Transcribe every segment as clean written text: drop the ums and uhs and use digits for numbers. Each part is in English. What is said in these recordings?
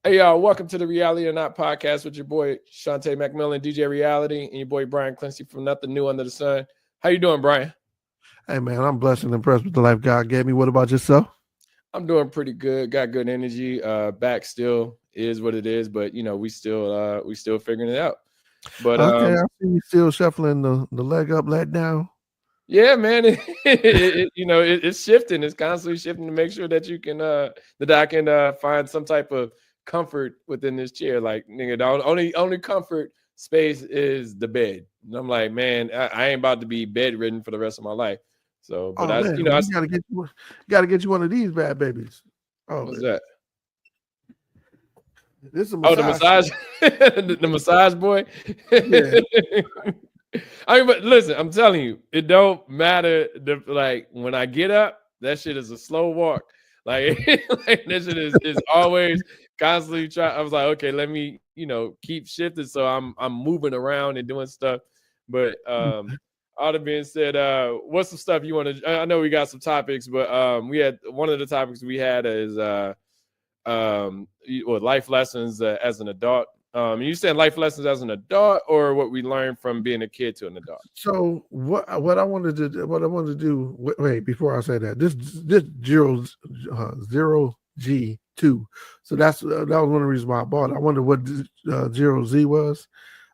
Hey, y'all, welcome to the Reality or Not podcast with your boy, Shantae McMillan, DJ Reality, and your boy, Brian Clancy from Nothing New Under the Sun. How you doing, Brian? Hey, man, I'm blessed and impressed with the life God gave me. What about yourself? I'm doing pretty good. Got good energy. Back still is what it is, but, we still figuring it out. But Okay, I see you still shuffling the leg up, leg down. yeah, man, it's shifting. It's constantly shifting to make sure that you can that I can find some type of comfort within this chair. Like, nigga, the only comfort space is the bed. And I'm like, man, I ain't about to be bedridden for the rest of my life. So, but you gotta get you one of these bad babies. What's that? This is a massage. the massage boy. Yeah. I mean, but listen, I'm telling you, it don't matter. Like when I get up, that shit is a slow walk. Like, that shit is always constantly trying. I was like, okay, let me, keep shifting. So I'm moving around and doing stuff. But all that being said, what's some stuff you want to? I know we got some topics, but we had one of the topics we had is life lessons as an adult. You saying life lessons as an adult, or what we learned from being a kid to an adult? So what I wanted to do. Wait, before I say that, this zero G2. So that was one of the reasons why I bought it. I wonder what zero Z was,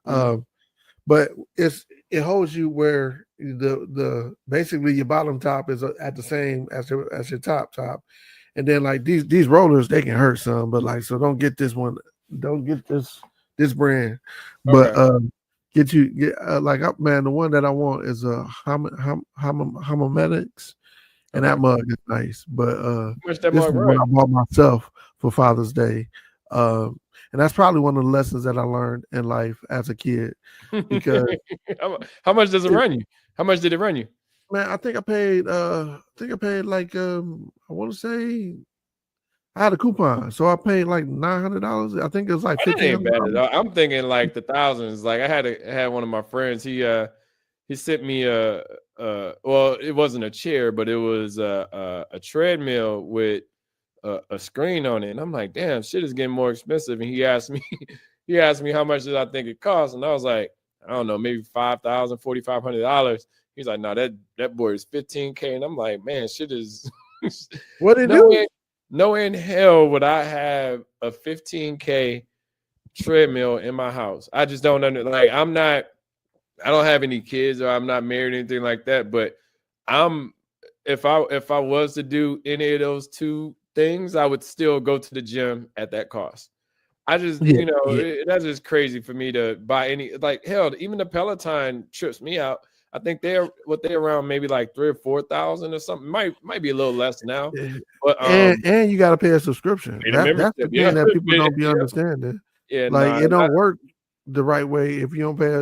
but it holds you where the basically your bottom top is at the same as your top, and then like these rollers, they can hurt some, but like, so don't get this one, don't get this brand, but get man, the one that I want is Homomedics, and that mug is nice, but this is what I bought myself for Father's Day, and that's probably one of the lessons that I learned in life as a kid. Because how much does it run you? How much did it run you? Man, I think I paid like I want to say I had a coupon, so I paid like $900. I think it was like $1,500. I'm thinking like the thousands. Like I had one of my friends. He sent me well, it wasn't a chair, but it was a treadmill with a screen on it, and I'm like, damn, shit is getting more expensive. And he asked me how much did I think it cost, and I was like, I don't know, maybe $5,000, $4,500. He's like, no, that boy is $15K, and I'm like, man, shit is. What did do? No in hell would I have a $15K treadmill in my house. I just don't like. I don't have any kids, or I'm not married or anything like that. But if I was to do any of those two things, I would still go to the gym at that cost. I just, that's just crazy for me to buy any, like, hell, even the Peloton trips me out. I think they're around maybe like 3,000 or 4,000 or something. Might be a little less now. But and you got to pay a subscription. That's the thing that people don't be understanding. Yeah, like it don't work the right way if you don't pay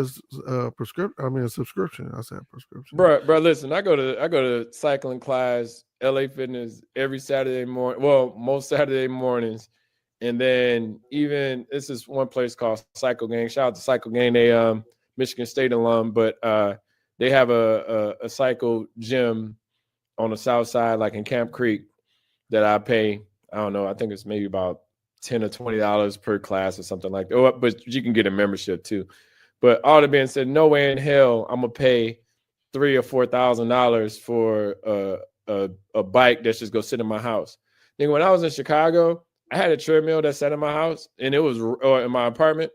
a prescription. I mean, a subscription. I said prescription. Bro, listen, I go to cycling class, LA Fitness every Saturday morning. Well, most Saturday mornings. And then even this is one place called Cycle Gang. Shout out to Cycle Gang. They Michigan State alum, but they have a cycle gym on the south side, like in Camp Creek, that I pay. I don't know. I think it's maybe about $10 or $20 per class or something like that. Oh, but you can get a membership too. But all that being said, no way in hell I'm gonna pay $3,000 or $4,000 for a bike that's just go sit in my house. Then when I was in Chicago, I had a treadmill that sat in my house, and it was in my apartment,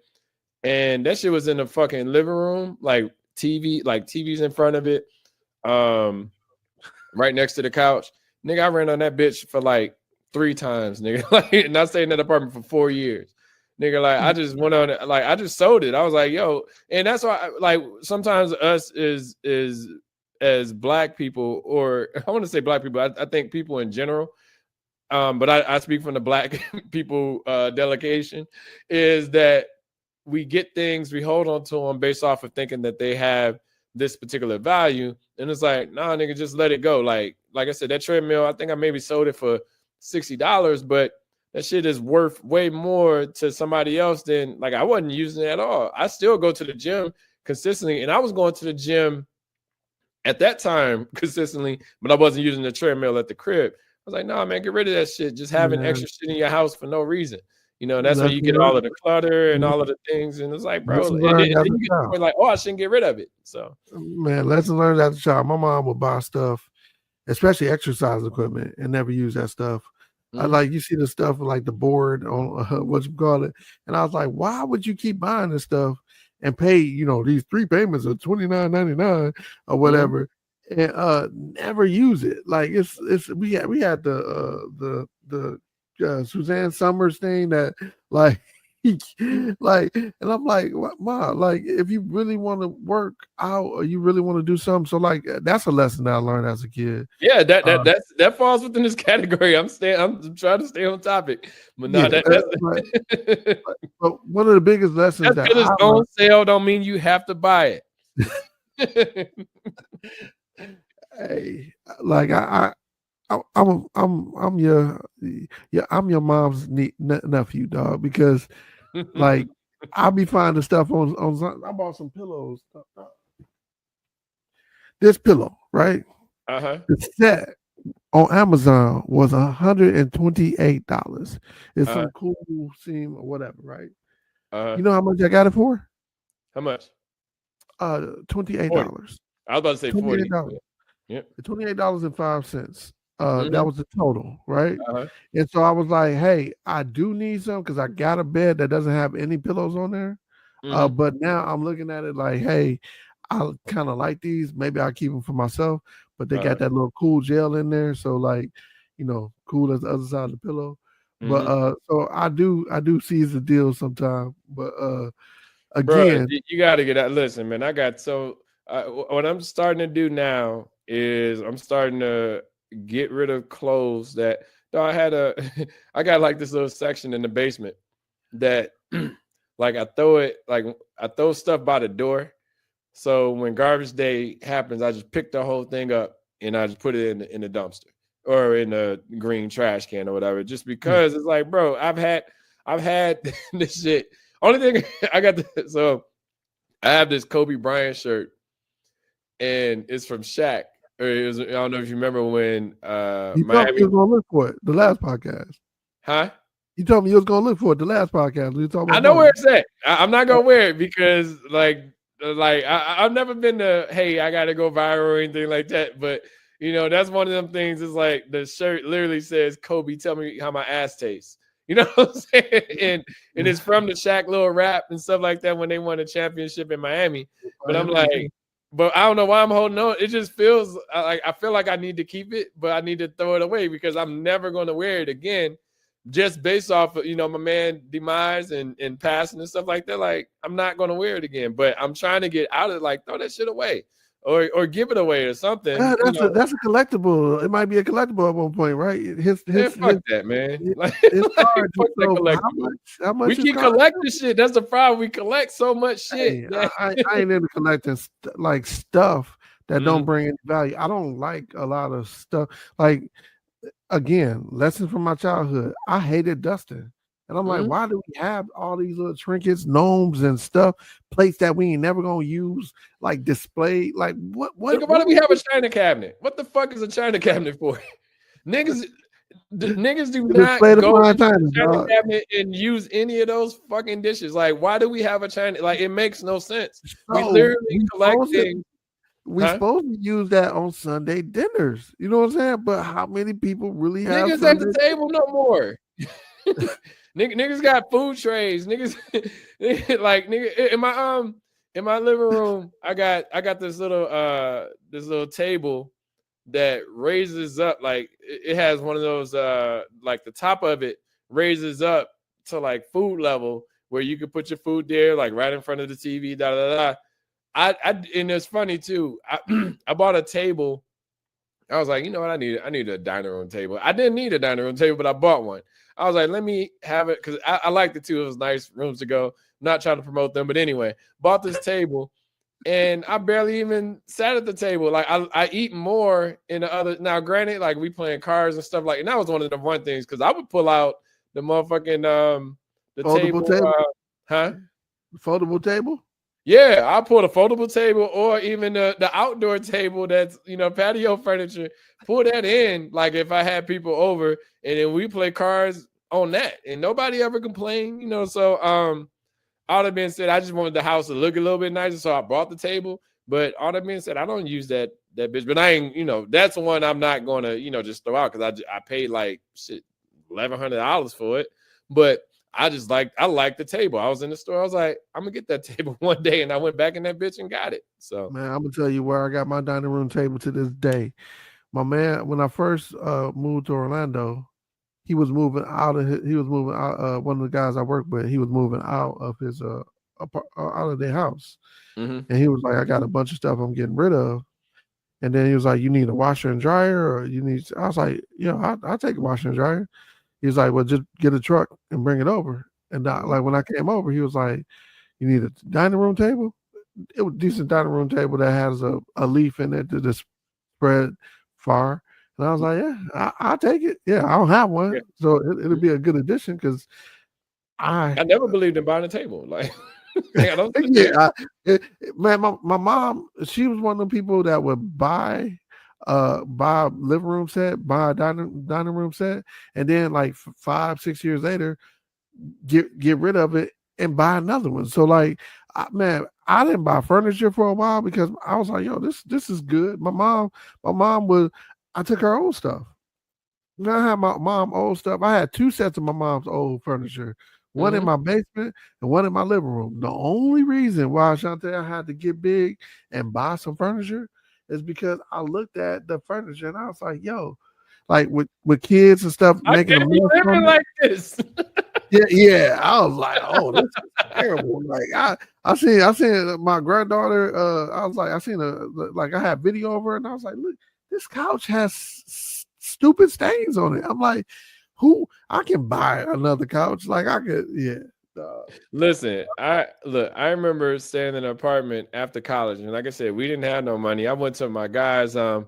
and that shit was in the fucking living room, like TV's in front of it, right next to the couch. Nigga, I ran on that bitch for like 3 times, nigga. Like, and I stayed in that apartment for 4 years. Nigga, like, I just went on it, like, I just sold it. I was like, yo, and that's why, like, sometimes us is as black people, or I want to say black people, I think people in general, but I speak from the black people delegation, is that we get things, we hold on to them based off of thinking that they have this particular value. And it's like, nah, nigga, just let it go. Like I said, that treadmill, I think I maybe sold it for $60, but that shit is worth way more to somebody else than, like, I wasn't using it at all. I still go to the gym consistently, and I was going to the gym at that time consistently, but I wasn't using the treadmill at the crib. I was like, nah, man, get rid of that shit. Just having extra shit in your house for no reason. You know, that's when you get all of the clutter and all of the things, and it's like, bro, Lessons and then learned as you a get to the child. point like, oh, I shouldn't get rid of it. So, Man, lessons learned as a child. My mom would buy stuff, especially exercise equipment, and never use that stuff. I like you see the stuff like the board on what you call it, and I was like, why would you keep buying this stuff and pay these 3 payments of $29.99 or whatever, and never use it? Like it's we had the Suzanne Summers thing that like. Like, and I'm like, what, Ma, like, if you really want to work out or you really want to do something, so like that's a lesson that I learned as a kid. Yeah, that falls within this category. I'm trying to stay on topic, but no, but one of the biggest lessons just because it's on sale don't mean you have to buy it. Hey, like I'm your mom's nephew, dog, because like I'll be finding stuff on I bought some pillows. This pillow, right? The set on Amazon was $128. It's some cool seam or whatever, right? You know how much I got it for? How much? $28. I was about to say $40. Yep. $28.05. That was the total, right? And so I was like, hey, I do need some because I got a bed that doesn't have any pillows on there. But now I'm looking at it like, hey, I kind of like these. Maybe I'll keep them for myself. But they got that little cool gel in there. So like, cool as the other side of the pillow. But so I do seize the deal sometimes. But again, bro, you got to get out. Listen, man, what I'm starting to do now is I'm starting to get rid of clothes that I got like this little section in the basement that like I throw stuff by the door. So when garbage day happens, I just pick the whole thing up and I just put it in the dumpster or in the green trash can or whatever. Just because it's like, bro, I've had this shit. Only thing I got so I have this Kobe Bryant shirt and it's from Shaq. I don't know if you remember when you told me you was gonna look for it the last podcast. Huh? You told me you was gonna look for it the last podcast. I know where it's at. I'm not gonna wear it because I've never been to, hey, I gotta go viral or anything like that. But that's one of them things. Is like the shirt literally says, "Kobe, tell me how my ass tastes." You know what I'm saying? And it's from the Shaq little rap and stuff like that when they won a championship in Miami. But I'm like, but I don't know why I'm holding on. It just feels like I feel like I need to keep it, but I need to throw it away because I'm never going to wear it again, just based off of my man demise and passing and stuff like that. Like I'm not going to wear it again, but I'm trying to get out of it. Like throw that shit away, or give it away or something. That's a collectible. It might be a collectible at one point, right? Fuck that, man. It's hard to collectible. How much we keep collecting shit. That's the problem. We collect so much shit. Hey, I ain't into collecting stuff that don't bring any value. I don't like a lot of stuff. Like again, lessons from my childhood. I hated dusting. And I'm like, why do we have all these little trinkets, gnomes, and stuff, plates that we ain't never gonna use, like display? Like what? Why do we have a china cabinet? What the fuck is a china cabinet for? Niggas do not go to the china cabinet and use any of those fucking dishes. Like, why do we have a china? Like, it makes no sense. We literally collect things. We're supposed to use that on Sunday dinners. You know what I'm saying? But how many people really have niggas at the table no more? Niggas got food trays. Niggas like in my living room, I got this little table that raises up, like it has one of those like the top of it raises up to like food level where you can put your food there, like right in front of the TV. And it's funny too. I bought a table. I was like, you know what? I need a dining room table. I didn't need a dining room table, but I bought one. I was like, let me have it because I liked it too. It was nice rooms to go. I'm not trying to promote them, but anyway, bought this table, and I barely even sat at the table. Like I eat more in the other. Now, granted, like we playing cards and stuff like, and that was one of the one things because I would pull out the motherfucking the foldable table. Foldable table. Yeah, I pull a foldable table or even the outdoor table that's patio furniture. Pull that in, like if I had people over, and then we play cards on that, and nobody ever complained, you know. So all that being said, I just wanted the house to look a little bit nicer, so I bought the table. But all that being said, I don't use that bitch. But I ain't, you know, that's the one I'm not gonna, you know, just throw out because I paid like shit $1,100 for it. But I like the table. I was in the store. I was like, I'm gonna get that table one day, and I went back in that bitch and got it. So Man, I'm gonna tell you where I got my dining room table to this day. My man, when I first moved to Orlando, he was moving out. One of the guys I work with, he was moving out of his out of their house, and he was like, "I got a bunch of stuff I'm getting rid of." And then he was like, "You need a washer and dryer, or you need?" I was like, "Yeah, I'll take a washer and dryer." He was like, "Well, just get a truck and bring it over." And like when I came over, he was like, "You need a dining room table?" It was a decent dining room table that has a leaf in it to spread far. And I was like, yeah, I'll take it. Yeah, I don't have one. yeah. So it'll be a good addition because I never believed in buying a table. Like, man, my mom, she was one of the people that would buy a living room set, buy a dining room set, and then like 5-6 years later, get rid of it and buy another one. So like, I didn't buy furniture for a while because I was like, yo, this is good. My mom I took her old stuff. I had my mom old stuff. I had 2 sets of my mom's old furniture, one in my basement and one in my living room. The only reason why Shantae I had to get big and buy some furniture is because I looked at the furniture and I was like, yo, like with kids and stuff making a mess from like this. Yeah. I was like, oh, this is terrible. Like I seen my granddaughter. I was like, I had video of her, and I was like, look, this couch has stupid stains on it. I'm like, I can buy another couch. Like I could, yeah. Listen, I remember staying in an apartment after college, and like I said, we didn't have no money. I went to my guys, my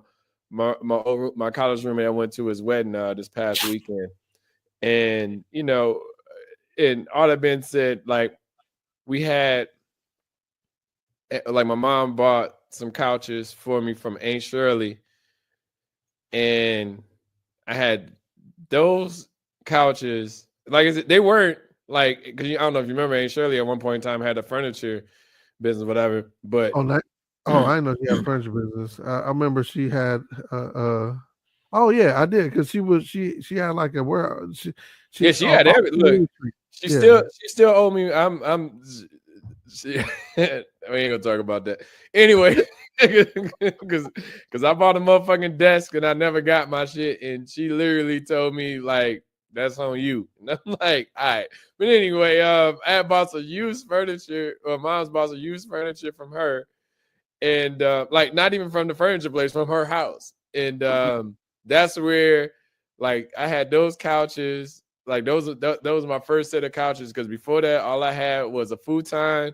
college roommate. I went to his wedding this past weekend, and you know, and all that being said, like we had, like my mom bought some couches for me from Aunt Shirley, and I had those couches. Like I said, they weren't like, because I don't know if you remember, Aunt Shirley at one point in time had a furniture business, whatever. But I know she had a furniture business. I remember she had oh yeah, I did, because she had like a warehouse. She had every look. She still owe me. We ain't gonna talk about that anyway, because I bought a motherfucking desk and I never got my shit, and she literally told me like, that's on you. And I'm like, all right. But anyway, I had bought some used furniture, or mom's bought some used furniture from her, and like not even from the furniture place, from her house, and that's where like I had those couches. Like those were my first set of couches, because before that, all I had was a futon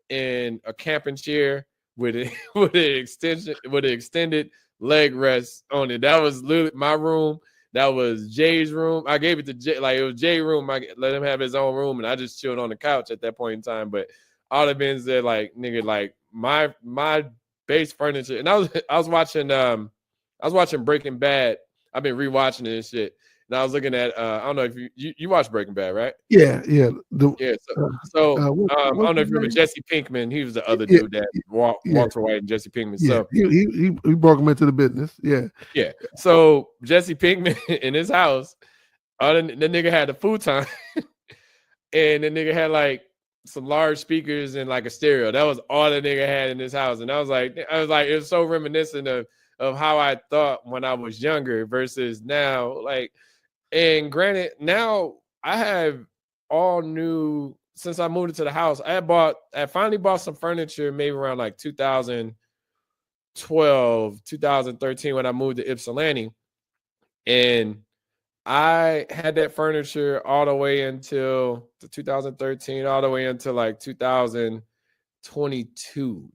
and a camping chair with an extended leg rest on it. That was literally my room. That was Jay's room. I gave it to Jay, like it was Jay's room. I let him have his own room, and I just chilled on the couch at that point in time. But all the been said, like, nigga, like my base furniture. And I was watching Breaking Bad. I've been rewatching it and shit. And I was looking at I don't know if you watched Breaking Bad, right? Yeah. So I don't know if you remember Jesse Pinkman. He was the other dude that Walter White and Jesse Pinkman. Yeah, so he brought him into the business. Yeah. So Jesse Pinkman in his house, the nigga had a futon, and the nigga had like some large speakers and like a stereo. That was all the nigga had in his house. And I was like, it was so reminiscent of how I thought when I was younger versus now. Like, and granted, now I have all new, since I moved into the house. I finally bought some furniture maybe around like 2012, 2013 when I moved to Ypsilanti. And I had that furniture all the way until 2013, all the way until like 2022,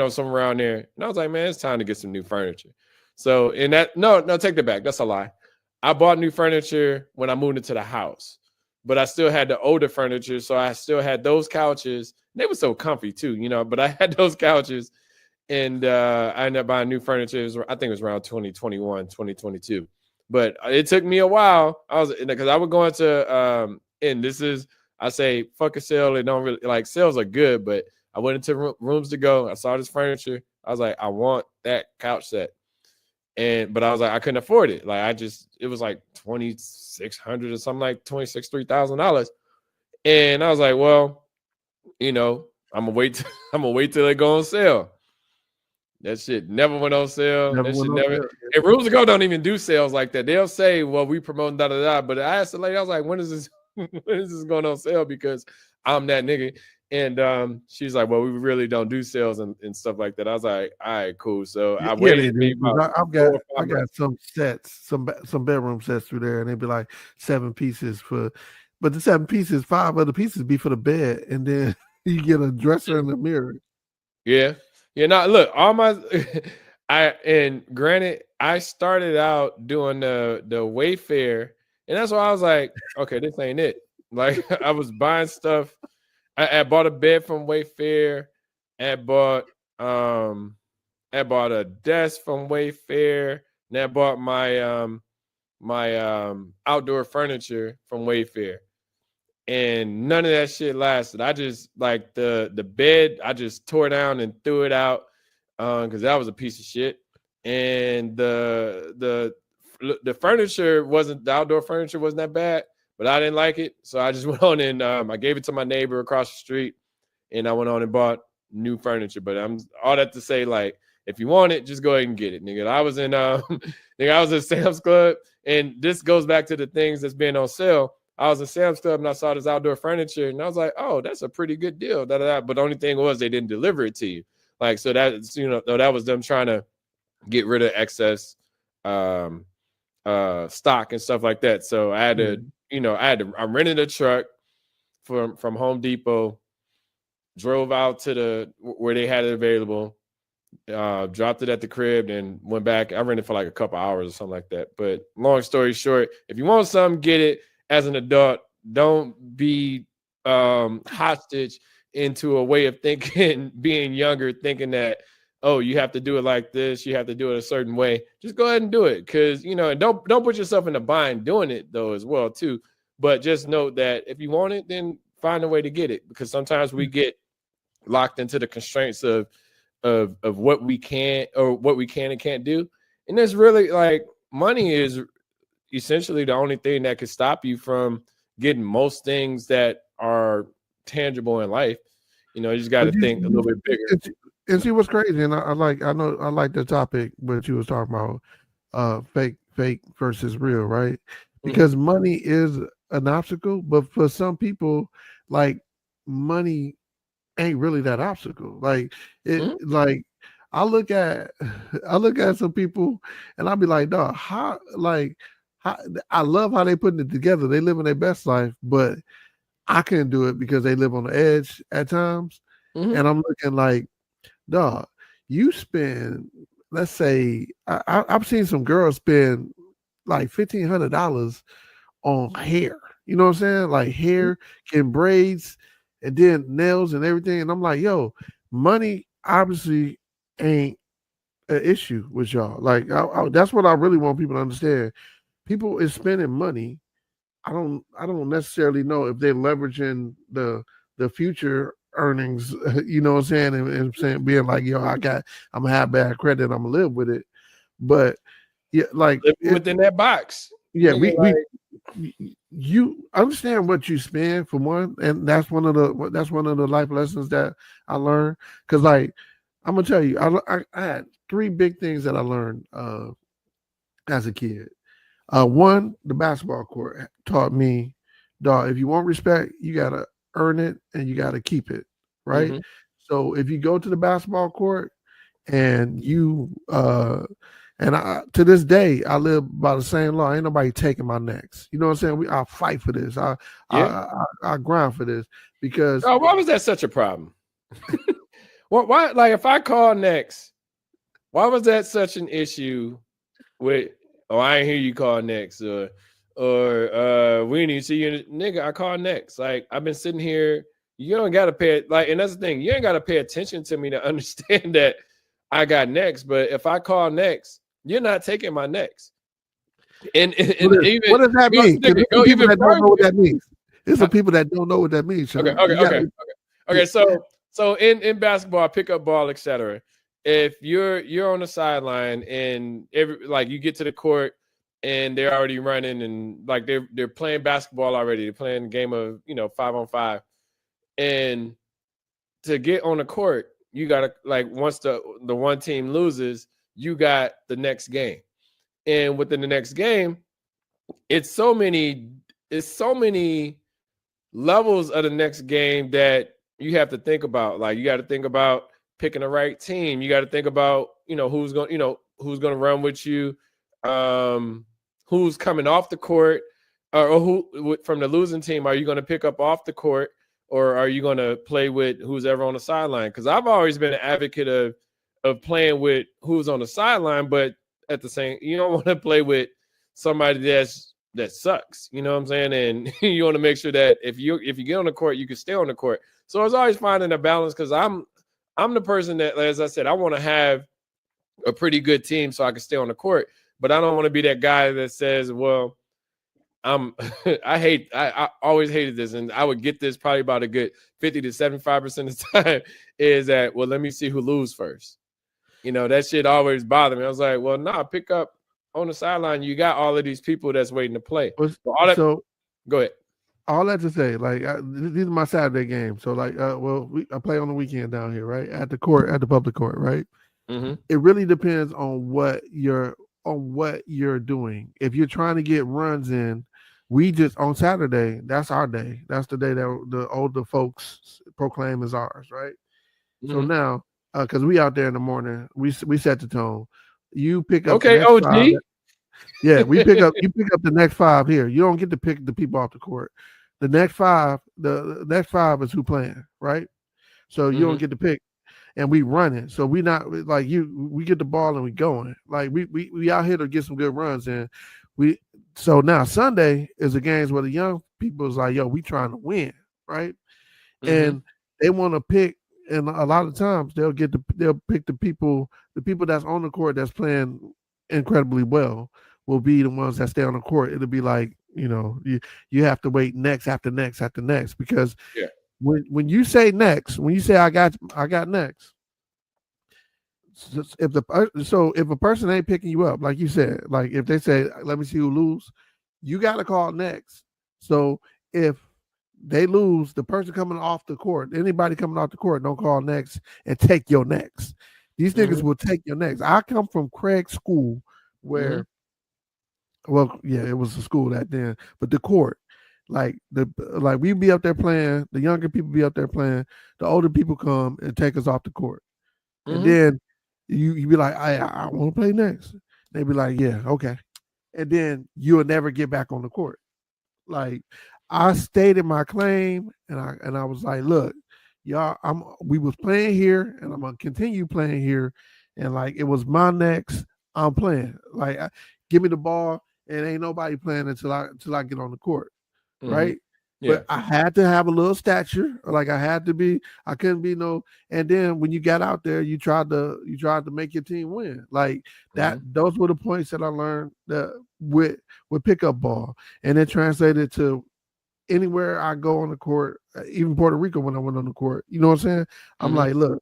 somewhere around there. And I was like, man, it's time to get some new furniture. So in that, no, take that back. That's a lie. I bought new furniture when I moved into the house, but I still had the older furniture. So I still had those couches. They were so comfy too, but I had those couches, and I ended up buying new furniture. I think it was around 2021, 2022. But it took me a while. I was because I would go into and this is I say fuck a sale. It don't really like sales are good, but I went into rooms to go. I saw this furniture. I was like, I want that couch set. But I was like, I couldn't afford it. Like it was like $2,600 or something like $3,000. And I was like, well, I'm gonna wait. I'm gonna wait till they go on sale. That shit never went on sale. And rooms to go don't even do sales like that. They'll say, well, we promoting da da da. But I asked the lady, I was like, when is this going on sale? Because I'm that nigga. And she's like, well, we really don't do sales and stuff like that. I was like, all right, cool. So I waited. I've got some sets, some bedroom sets through there, and they'd be like 7 pieces but the 7 pieces, 5 other pieces be for the bed, and then you get a dresser and a mirror. Yeah. Yeah, now look, all my and granted, I started out doing the Wayfair, and that's why I was like, okay, this ain't it. Like I was buying stuff. I bought a bed from Wayfair. I bought a desk from Wayfair, and I bought my outdoor furniture from Wayfair. And none of that shit lasted. I just like the bed, I just tore down and threw it out because that was a piece of shit. And the furniture the outdoor furniture wasn't that bad, but I didn't like it. So I just went on and I gave it to my neighbor across the street, and I went on and bought new furniture. But I'm all that to say, like, if you want it, just go ahead and get it, nigga. I was in I was at Sam's Club, and this goes back to the things that's being on sale. I was in Sam's Club and I saw this outdoor furniture, and I was like, oh, that's a pretty good deal. But the only thing was they didn't deliver it to you. Like, so that's, that was them trying to get rid of excess stock and stuff like that. So I had to, I rented a truck from Home Depot, drove out to where they had it available, dropped it at the crib, and went back. I rented for like a couple hours or something like that. But long story short, if you want something, get it. As an adult, don't be hostage into a way of thinking, being younger, thinking that, oh, you have to do it like this, you have to do it a certain way. Just go ahead and do it, because and don't put yourself in a bind doing it though as well too. But just note that if you want it, then find a way to get it, because sometimes we get locked into the constraints of what we can and can't do, and it's really like money is essentially the only thing that could stop you from getting most things that are tangible in life. You just got to think a little bit bigger. And see what's crazy, and I like the topic what you was talking about, fake versus real, right? Because money is an obstacle, but for some people, like, money ain't really that obstacle. Like like I look at some people and I'll be like, dog, I love how they putting it together. They living their best life, but I couldn't do it because they live on the edge at times. And I'm looking like, dog, you spend, let's say, I've seen some girls spend like $1,500 on hair. You know what I'm saying? Like hair, getting braids, and then nails and everything. And I'm like, yo, money obviously ain't an issue with y'all. Like that's what I really want people to understand. People is spending money. I don't necessarily know if they're leveraging the future earnings, you know what I'm saying, and saying, being like, yo, I'm gonna have bad credit, I'm gonna live with it. But yeah, like within that box. Yeah, you understand what you spend for one, and that's one of the life lessons that I learned. Because like I'm gonna tell you, I had 3 big things that I learned as a kid. One, the basketball court taught me, dog, if you want respect, you gotta earn it and you gotta keep it, right? So if you go to the basketball court and you and to this day I live by the same law. Ain't nobody taking my necks. You know what I'm saying? I fight for this. I grind for this because. Oh, why was that such a problem? Why? Like, if I call next, why was that such an issue? With I ain't hear you call next, or we didn't even see you, nigga. I call next. Like, I've been sitting here. You don't gotta pay and that's the thing. You ain't gotta pay attention to me to understand that I got next. But if I call next, you're not taking my next. And even what does that mean? There's go people even that don't know what that means. There's Huh? some people that don't know what that means, Sean. Okay. So in basketball, pickup ball, etc. If you're on the sideline and you get to the court and they're already running and like they're playing basketball already, they're playing a game of 5-on-5, and to get on the court, you gotta once the one team loses, you got the next game, and within the next game, it's so many levels of the next game that you have to think about. Like you got to think about picking the right team. You got to think about who's going to run with you, who's coming off the court, or who from the losing team are you going to pick up off the court, or are you going to play with who's ever on the sideline? Because I've always been an advocate of playing with who's on the sideline, but at the same, you don't want to play with somebody that sucks, you know what I'm saying? And you want to make sure that if you get on the court, you can stay on the court. So it's always finding a balance, because I'm the person that, as I said, I want to have a pretty good team so I can stay on the court, but I don't want to be that guy that says, well, I always hated this, and I would get this probably about a good 50 to 75% of the time, is that, well, let me see who lose first. That shit always bothered me. I was like, well, nah, pick up on the sideline. You got all of these people that's waiting to play. So go ahead. All that to say, these are my Saturday games. So I play on the weekend down here, right? At the public court, right? Mm-hmm. It really depends on what you're doing. If you're trying to get runs in, we just on Saturday, that's our day. That's the day that the older folks proclaim as ours, right? Mm-hmm. So now, because we out there in the morning, we set the tone. You pick up okay, OG. 5. Yeah, you pick up the next 5 here. You don't get to pick the people off the court. The next 5, the next 5 is who playing, right? So you don't get to pick, and we run it. So we not like you. We get the ball and we going. Like we out here to get some good runs, and so now Sunday is the games where the young people is like, yo, we trying to win, right? Mm-hmm. And they want to pick. And a lot of times they'll pick the people that's on the court that's playing incredibly well will be the ones that stay on the court. It'll be like, you have to wait next after next after next, because when you say next, when you say I got next, if a person ain't picking you up, like you said, like if they say, let me see who lose, you got to call next. So if they lose, the person coming off the court, anybody coming off the court, don't call next and take your next. These niggas will take your next. I come from Craig School where, it was a school that then, but the court, we be up there playing, the younger people be up there playing, the older people come and take us off the court. And then you be like, I want to play next. They be like, yeah, okay. And then you'll never get back on the court. Like, I stated my claim, and I was like, look, y'all, we was playing here, and I'm gonna continue playing here, and it was my next. I'm playing. Give me the ball, and ain't nobody playing until I get on the court, right? Yeah. But I had to have a little stature. I couldn't be no. And then when you got out there, you tried to make your team win. Like that. Those were the points that I learned that with pickup ball, and it translated to anywhere I go on the court, even Puerto Rico when I went on the court. You know what I'm saying? I'm like, look,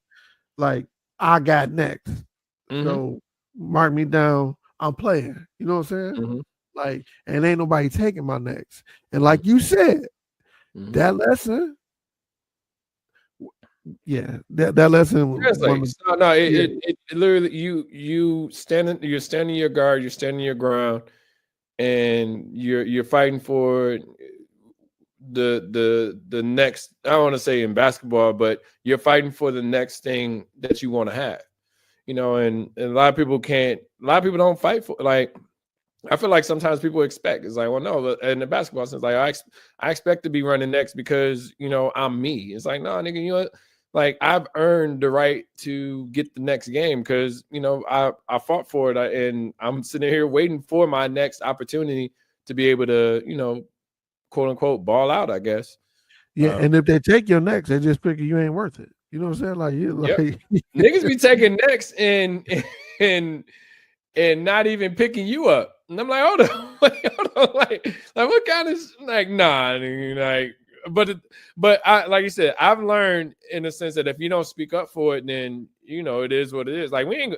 I got next. So mark me down. I'm playing. You know what I'm saying? And ain't nobody taking my next. And like you said, that lesson, that lesson. It literally you're standing your guard, you're standing your ground, and you're fighting for the next. I don't want to say in basketball, but you're fighting for the next thing that you want to have. And a lot of people don't fight for, I feel like sometimes people expect, it's like, well, no, in the basketball sense, I expect to be running next because, I'm me. It's like, no, nigga, I've earned the right to get the next game because, I fought for it, and I'm sitting here waiting for my next opportunity to be able to, quote unquote, ball out, I guess. Yeah, and if they take your next, they just figure you ain't worth it. You know what I'm saying? Niggas be taking next and not even picking you up. And I'm like, hold on, like what kind of like, nah, like, but I, like you said, I've learned in the sense that if you don't speak up for it, then it is what it is. Like we ain't,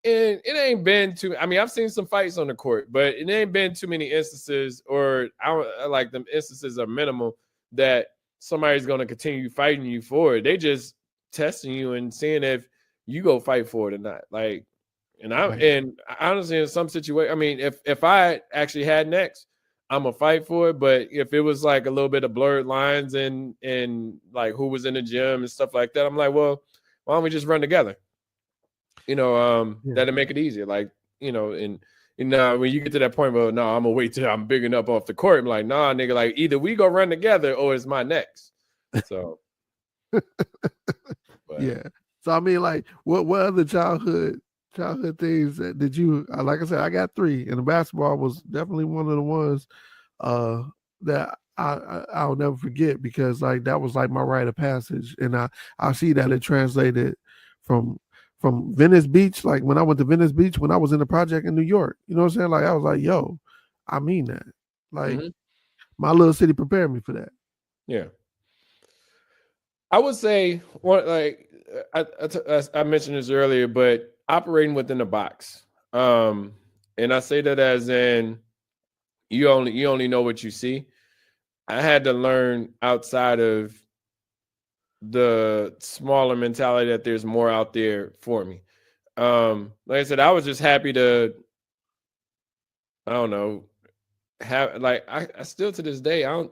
and it ain't been too. I mean, I've seen some fights on the court, but it ain't been too many instances, or I like them instances are minimal that somebody's gonna continue fighting you for it. They just testing you and seeing if you go fight for it or not. Like. And honestly, in some situation, I mean, if I actually had next, I'm gonna fight for it. But if it was like a little bit of blurred lines and like who was in the gym and stuff like that, I'm like, well, why don't we just run together? That'll make it easier. Like, and when you get to that point, well, no, I'm gonna wait till I'm big enough off the court. I'm like, nah, nigga, like either we go run together or it's my next. So, yeah. So I mean, like, what other childhood things that did you like? I said, I got 3, and the basketball was definitely one of the ones that I'll never forget, because like that was like my rite of passage, and I see that it translated from Venice Beach. Like when I went to Venice Beach when I was in the project in New York, you know what I'm saying? Like I was like, yo, I mean that. Like my little city prepared me for that. Yeah. I would say I mentioned this earlier, but operating within the box. And I say that as in you only know what you see. I had to learn outside of the smaller mentality that there's more out there for me. Like I said, I was just happy to, I don't know, have like I still to this day, I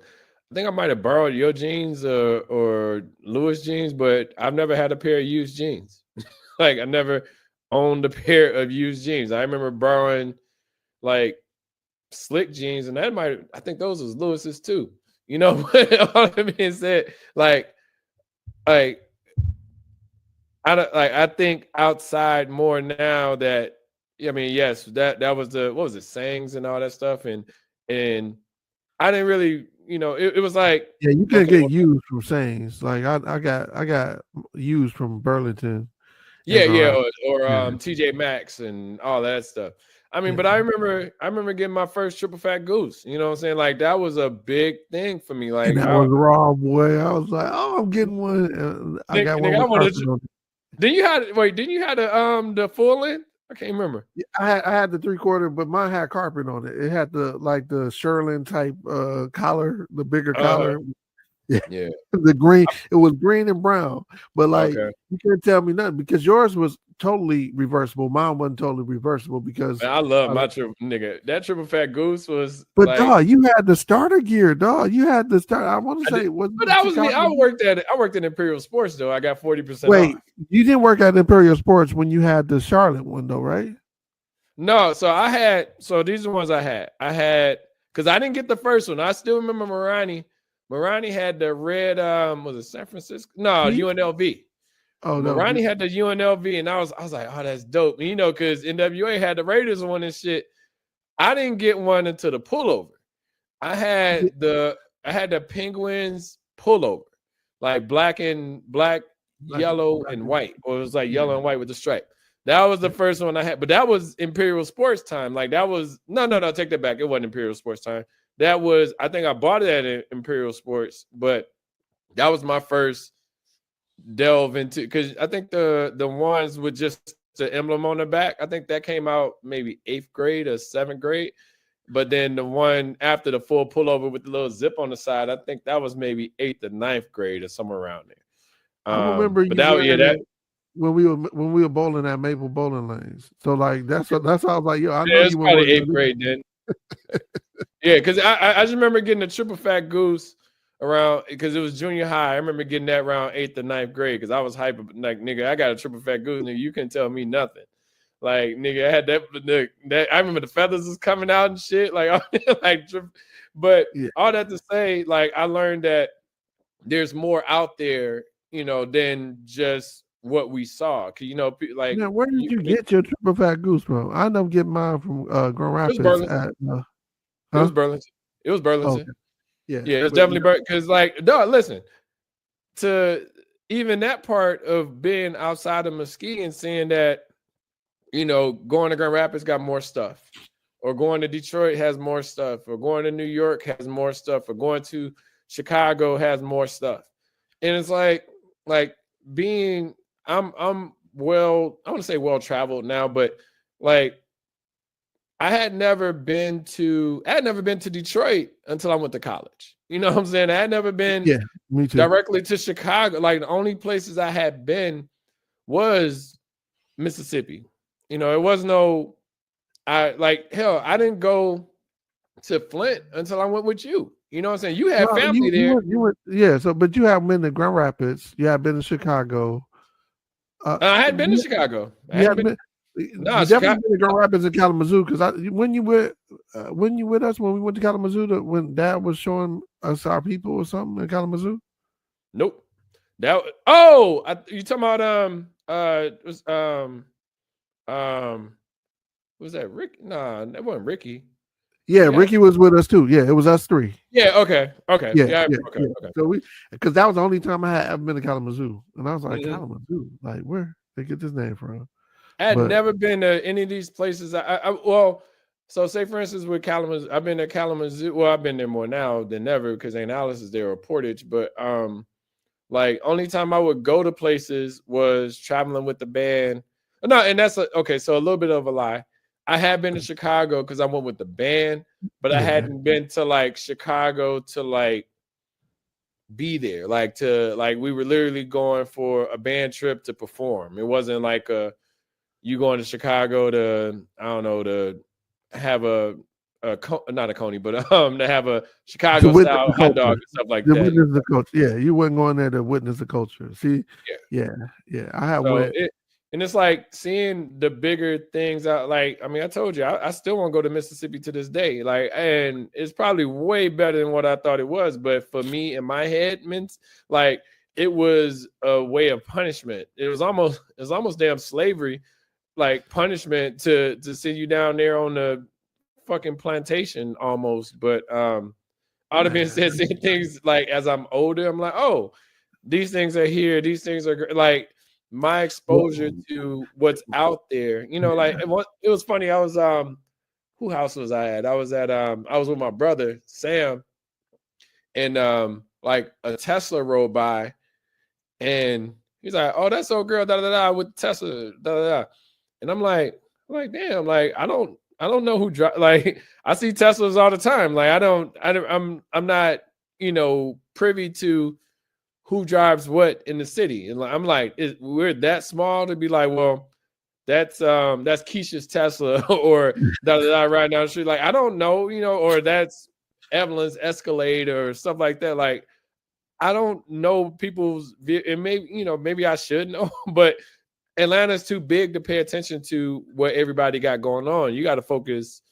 think I might have borrowed your jeans or Lewis jeans, but I've never had a pair of used jeans. Like I never owned a pair of used jeans. I remember borrowing like slick jeans, and I think those was Lewis's too. All that being said, like I don't like. I think outside more now that I mean, yes, that was what was it, sayings and all that stuff, and I didn't really, it was like you can get used from sayings. Like I got used from Burlington. Yeah, or TJ Maxx and all that stuff. I mean, but I remember getting my first triple fat goose. You know what I'm saying? Like that was a big thing for me. Like and that was raw, boy. I was like, oh, I'm getting one. I got one. Didn't you have the full length? I can't remember. I had the 3/4, but mine had carpet on it. It had the Sherlin type collar, the bigger collar. Yeah. The green, it was green and brown, but like you can't tell me nothing because yours was totally reversible. Mine wasn't totally reversible because I love my triple nigga. That triple fat goose was. But like, dog, you had the starter gear, dog. You had the start. I want to say, but that was me. I worked at Imperial Sports though. I got 40%. Wait, you didn't work at Imperial Sports when you had the Charlotte one though, right? No, so these are the ones I had because I didn't get the first one. I still remember Marani. Marani had the red, was it San Francisco? No, UNLV. Oh no, Marani had the UNLV, and I was like, oh, that's dope. And, because NWA had the Raiders one and shit. I didn't get one until the pullover. I had the Penguins pullover, like black, yellow, and white, or it was like yellow and white with the stripe. That was the first one I had, but that was Imperial Sports time. Like that was no, take that back. It wasn't Imperial Sports time. That was, I think I bought it at Imperial Sports, but that was my first delve into, because I think the ones with just the emblem on the back, I think that came out maybe 8th grade or 7th grade. But then the one after the full pullover with the little zip on the side, I think that was maybe 8th or 9th grade or somewhere around there. I remember when we were bowling at Maple Bowling Lanes. So like that's how I was like, yo, I know you were probably 8th grade then. Yeah, because I just remember getting a triple fat goose around, because it was junior high. I remember getting that around 8th or 9th grade because I was hyper. Like, nigga, I got a triple fat goose. Nigga, you couldn't tell me nothing. Like, nigga, I had that. I remember the feathers was coming out and shit. Like, but all that to say, like, I learned that there's more out there, than just what we saw. Cause like, where did you get your triple fat goose from? I know getting mine from Grand Rapids. It was Burlington. It was Burlington. Okay. Yeah, it was definitely Burlington. Because, like, dog, listen, to even that part of being outside of Mesquite and seeing that, going to Grand Rapids got more stuff, or going to Detroit has more stuff, or going to New York has more stuff, or going to Chicago has more stuff. And it's like being I'm well, I want to say well traveled now, but like I had never been to Detroit until I went to college. You know what I'm saying? I had never been me too. directly to Chicago. Like the only places I had been was Mississippi. You know, it was no I didn't go to Flint until I went with you. You know what I'm saying? You had family there. You went, yeah. So, but you haven't been to Grand Rapids. You have been to Chicago. I hadn't been to Chicago. You definitely been to Grand Rapids and Kalamazoo because when you with us when we went to Kalamazoo when Dad was showing us our people or something in Kalamazoo. Nope. You talking about was that Rick? Nah, that wasn't Ricky. Yeah, Ricky was with us too. Yeah, it was us three. Yeah, okay. Yeah. So because that was the only time I had ever been to Kalamazoo, and I was like, Kalamazoo, like where they get this name from? I had never been to any of these places. So say for instance with Kalamazoo, I've been to Kalamazoo. Well, I've been there more now than never because Aunt Alice is there or Portage. But like only time I would go to places was traveling with the band. No, and that's okay. So a little bit of a lie. I had been to Chicago because I went with the band, but I hadn't been to like Chicago to like be there. Like we were literally going for a band trip to perform. It wasn't like you going to Chicago to to have not a coney, but to have a Chicago style hot dog and stuff like that. Witness the culture. Yeah, you weren't going there to witness the culture. See, yeah. I had went. And it's like seeing the bigger things out. Like, I mean, I told you, I still want to go to Mississippi to this day. Like, and it's probably way better than what I thought it was. But for me, in my head, like it was a way of punishment. It was almost damn slavery, like punishment to send you down there on the fucking plantation almost. But all the being said, seeing things like as I'm older, I'm like, oh, these things are here. These things are like. My exposure to what's out there, like it was funny. I was who house was I at? I was with my brother Sam, and like a Tesla rolled by, and he's like, "Oh, that's old girl, da da da, with Tesla, da da da," and I'm like, damn, like I don't know who drive. Like I see Teslas all the time. Like I'm not privy to who drives what in the city. And I'm like, we're that small to be like, well, that's Keisha's Tesla or right down the street. Like, I don't know, or that's Evelyn's Escalade or stuff like that. Like, I don't know people's, and maybe I should know, but Atlanta's too big to pay attention to what everybody got going on. You got to focus.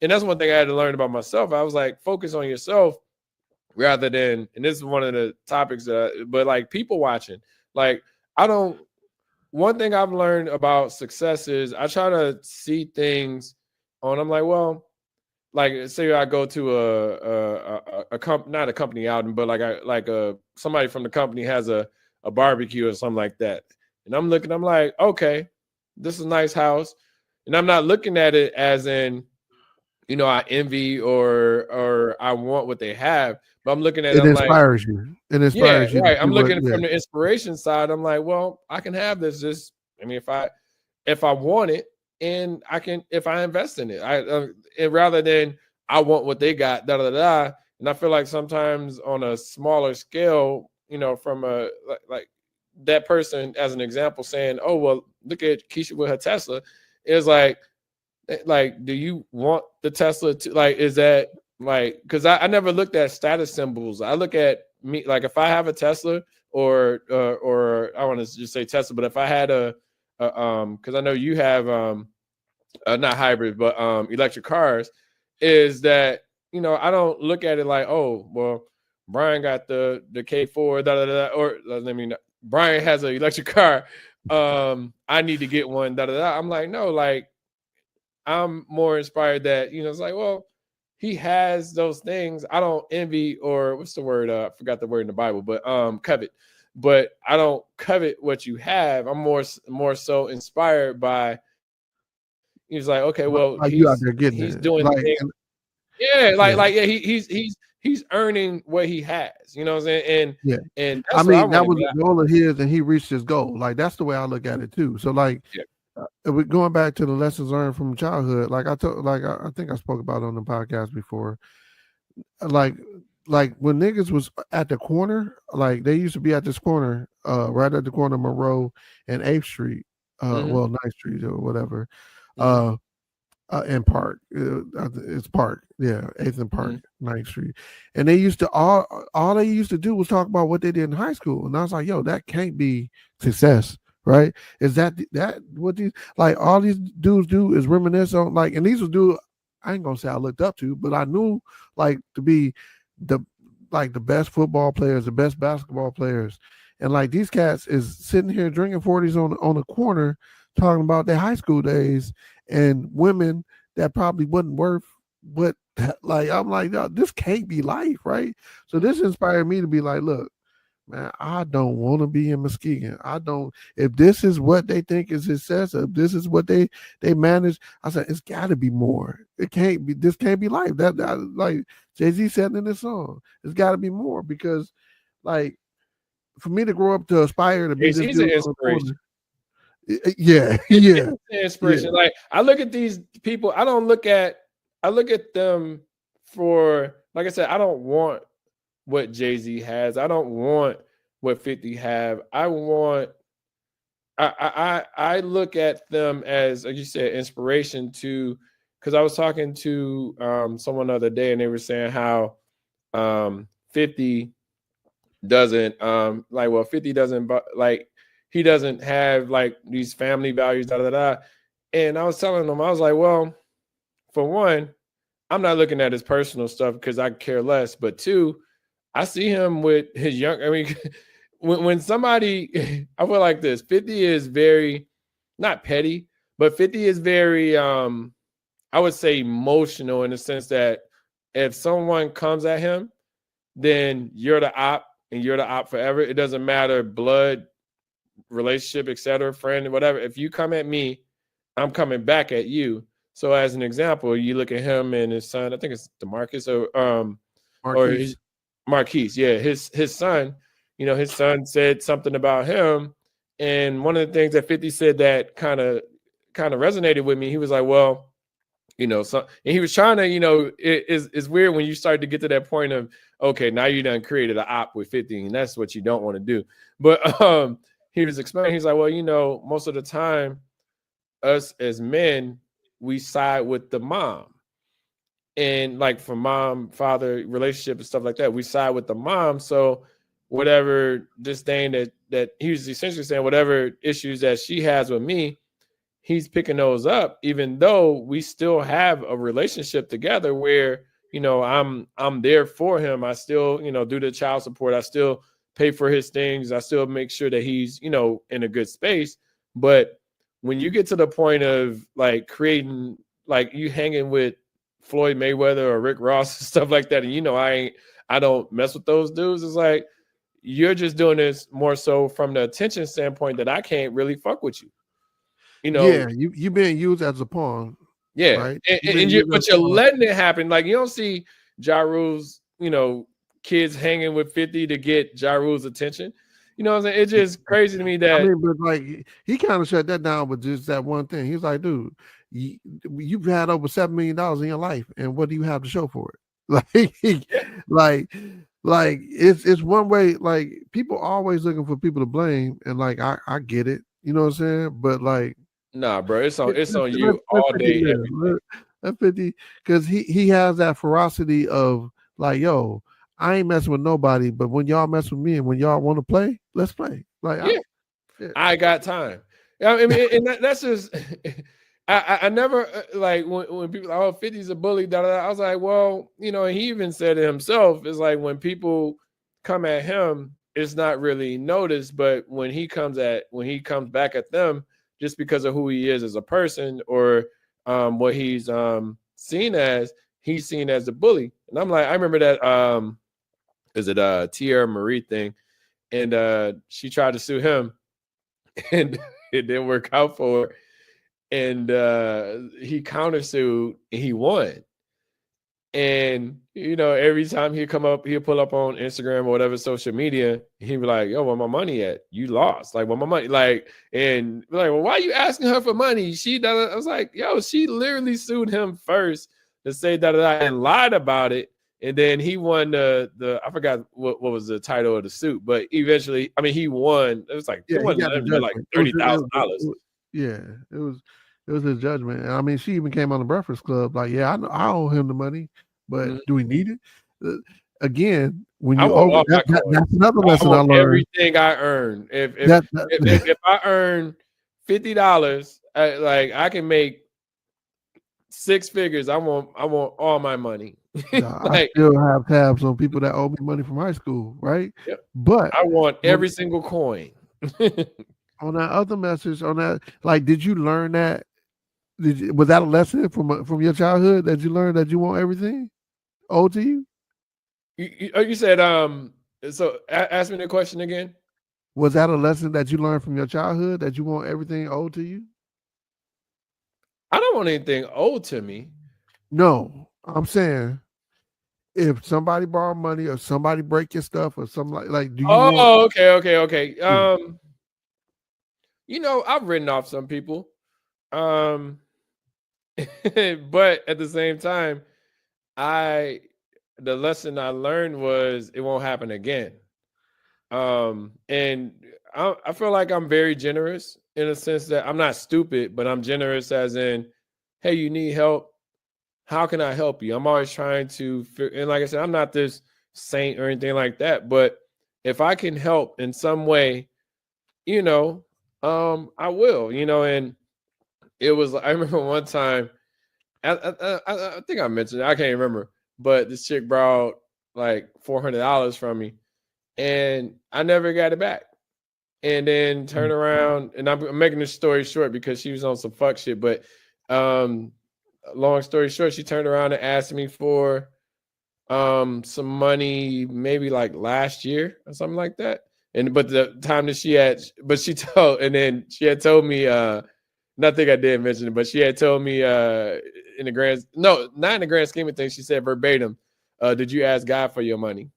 And that's one thing I had to learn about myself. I was like, focus on yourself. Rather than, and this is one of the topics but like people watching, like one thing I've learned about success is I try to see things I'm like, well, like say I go to not a company outing, but like somebody from the company has a barbecue or something like that. And I'm like, okay, this is a nice house. And I'm not looking at it as in, I envy or I want what they have. But I'm looking at it. It inspires you. It inspires you. Right. I'm looking from the inspiration side. I'm like, well, I can have this. If I want it, and I can, if I invest in it, and rather than I want what they got, da da da. And I feel like sometimes on a smaller scale, from like that person as an example saying, oh well, look at Keisha with her Tesla, is like, do you want the Tesla to like? Is that like, because I never looked at status symbols. I look at me, like if I have a Tesla or I want to just say Tesla, but if I had because I know you have not hybrid, but electric cars, is that, I don't look at it like, oh, well, Brian got the K4, da da da, or I mean, Brian has an electric car. I need to get one, da da da. I'm like, no, like I'm more inspired that, it's like, well, he has those things. I don't envy, or what's the word? I forgot the word in the Bible, but covet. But I don't covet what you have. I'm more so inspired by, he was like, okay, well, like you out there getting he's it. doing Like, things. Yeah, he's earning what he has. You know what I'm saying? And that's what I that want was to a goal of his, and he reached his goal. Like that's the way I look at it too. So like, we're going back to the lessons learned from childhood. Like I told, like I think I spoke about it on the podcast before. Like when niggas was at the corner, like they used to be at this corner, right at the corner of Monroe and 8th Street, well 9th Street or whatever, and Park. It's Park, yeah, 8th and Park, 9th Street. And they used to all they used to do was talk about what they did in high school, and I was like, yo, that can't be success. Right? Is that what these like all these dudes do is reminisce on like, and these was dudes I ain't gonna say I looked up to, but I knew like to be the best football players, the best basketball players, and like these cats is sitting here drinking 40s on a corner, talking about their high school days and women that probably wasn't worth what. Like I'm like, no, this can't be life, right? So this inspired me to be like, look, man, I don't want to be in Muskegon. I don't. If this is what they think is success, if this is what they manage, I said it's got to be more. It can't be. This can't be life. That like Jay-Z said in this song, it's got to be more because, like, for me to grow up to aspire to be this He's an dude inspiration. Yeah. Inspiration. Yeah. Like I look at these people. I look at them for, like I said, I don't want what Jay-Z has. I don't want what 50 have. I look at them as, like you said, inspiration to, because I was talking to someone the other day and they were saying how 50 doesn't 50 doesn't like, he doesn't have like these family values, And I was telling them, I was like, well, for one, I'm not looking at his personal stuff because I care less. But two, I see him with his young. I mean, when somebody, I feel like this. 50 is very, not petty, but 50 is very, I would say, emotional in the sense that if someone comes at him, then you're the op and you're the op forever. It doesn't matter blood, relationship, etc., friend, whatever. If you come at me, I'm coming back at you. So as an example, you look at him and his son. I think it's DeMarcus or his Marquise. Yeah, his son. You know, his son said something about him, and one of the things that 50 said that kind of resonated with me. He was like, well, you know, so, and he was trying to, you know, it's weird when you start to get to that point of, okay, now you done created an op with 50, and that's what you don't want to do. But he was explaining, he's like, well, you know, most of the time, us as men, we side with the mom. And like for mom, father relationship and stuff like that, we side with the mom. So whatever disdain that he was essentially saying, whatever issues that she has with me, he's picking those up, even though we still have a relationship together where, you know, I'm there for him. I still, you know, do the child support. I still pay for his things. I still make sure that he's, you know, in a good space. But when you get to the point of like creating, like you hanging with Floyd Mayweather or Rick Ross and stuff like that, and you know, I don't mess with those dudes, it's like you're just doing this more so from the attention standpoint that I can't really fuck with you. You know, yeah, you being used as a pawn. Yeah, right? but you're letting it happen. Like you don't see Ja Rule's, you know, kids hanging with 50 to get Ja Rule's attention. You know what I'm saying? It's just crazy to me that. I mean, but like he kind of shut that down with just that one thing. He was like, dude, you've had over $7 million in your life, and what do you have to show for it? Like it's one way. Like people always looking for people to blame, and like I get it. You know what I'm saying? But like, nah, bro, it's on you all day. That 50, because he has that ferocity of like, yo, I ain't messing with nobody, but when y'all mess with me and when y'all want to play, let's play. Like, I got time. I mean, and that's just. I never like when people are, oh, 50's a bully. I was like, well, you know, he even said it himself. It's like when people come at him, it's not really noticed, but when he comes back at them, just because of who he is as a person or what he's seen as a bully. And I'm like, I remember that is it Tierra Marie thing, and she tried to sue him, and it didn't work out for her. and he countersued and he won. And every time he'll pull up on Instagram or whatever social media, he'd be like, "Yo, where my money at? You lost. Like, where my money?" Like, and like, "Well, why are you asking her for money? She doesn't." I was like, "Yo, she literally sued him first to say that and lied about it, and then he won the I forgot what was the title of the suit, but eventually, I mean, he won. It was like Yeah, it he wasn't got the like judgment. $30,000. Yeah, it was his judgment. And I mean, she even came on the Breakfast Club like, yeah, I know I owe him the money, but do we need it? Again, when I you want over all my coins. that's another I lesson I want learned. everything I earn. That, If I earn $50, like I can make 6 figures. I want all my money. I Like, still have tabs on people that owe me money from high school, right? yeah, But I want every single coin. on that other message, on that, like, did you learn that? Was that a lesson from your childhood that you learned that you want everything owed to you? You said so ask me the question again. Was that a lesson that you learned from your childhood that you want everything owed to you? I don't want anything owed to me. No, I'm saying if somebody borrow money or somebody break your stuff or something like do you want? Okay. Yeah. I've written off some people. But at the same time, the lesson I learned was it won't happen again. And I feel like I'm very generous in a sense that I'm not stupid, but I'm generous as in, hey, you need help. How can I help you? I'm always trying to, and like I said, I'm not this saint or anything like that, but if I can help in some way, I will, and it was, I remember one time, I think I mentioned it, I can't remember, but this chick borrowed like $400 from me and I never got it back. And then turn around, and I'm making this story short because she was on some fuck shit. But long story short, she turned around and asked me for some money, maybe like last year or something like that. And but the time that she had, but she told, and then she had told me, nothing I did mention it, but she had told me in the grand, no, not in the grand scheme of things. She said verbatim, "Did you ask God for your money?"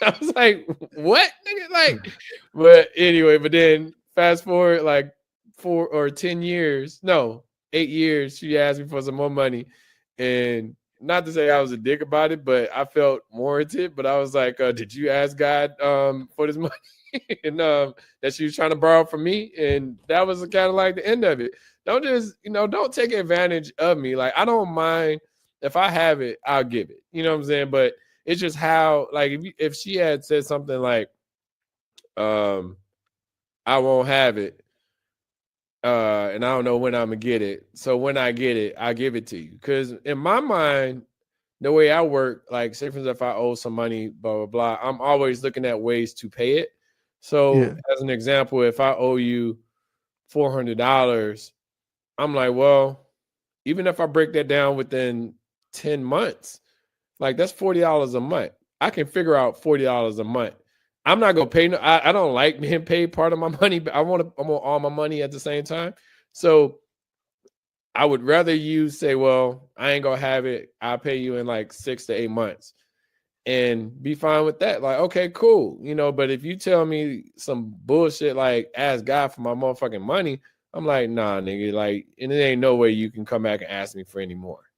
I was like, what? Like, but anyway, but then fast forward like 4 or 10 years, no, 8 years, she asked me for some more money. And not to say I was a dick about it, but I felt warranted. But I was like, did you ask God for this money? And that she was trying to borrow from me? And that was kind of like the end of it. Don't just, don't take advantage of me. Like, I don't mind if I have it, I'll give it. You know what I'm saying? But it's just how, like, if she had said something like, I won't have it, and I don't know when I'm gonna get it. So when I get it, I'll give it to you. Because in my mind, the way I work, like, say for example, if I owe some money, blah, blah, blah, I'm always looking at ways to pay it. So as an example, if I owe you $400, I'm like, well, even if I break that down within 10 months, like that's $40 a month. I can figure out $40 a month. I'm not gonna pay. I don't like being paid part of my money, but I want all my money at the same time. So I would rather you say, well, I ain't gonna have it. I'll pay you in like 6 to 8 months and be fine with that. Like, okay, cool. But if you tell me some bullshit like ask God for my motherfucking money, I'm like, nah, nigga, like, and it ain't no way you can come back and ask me for any more,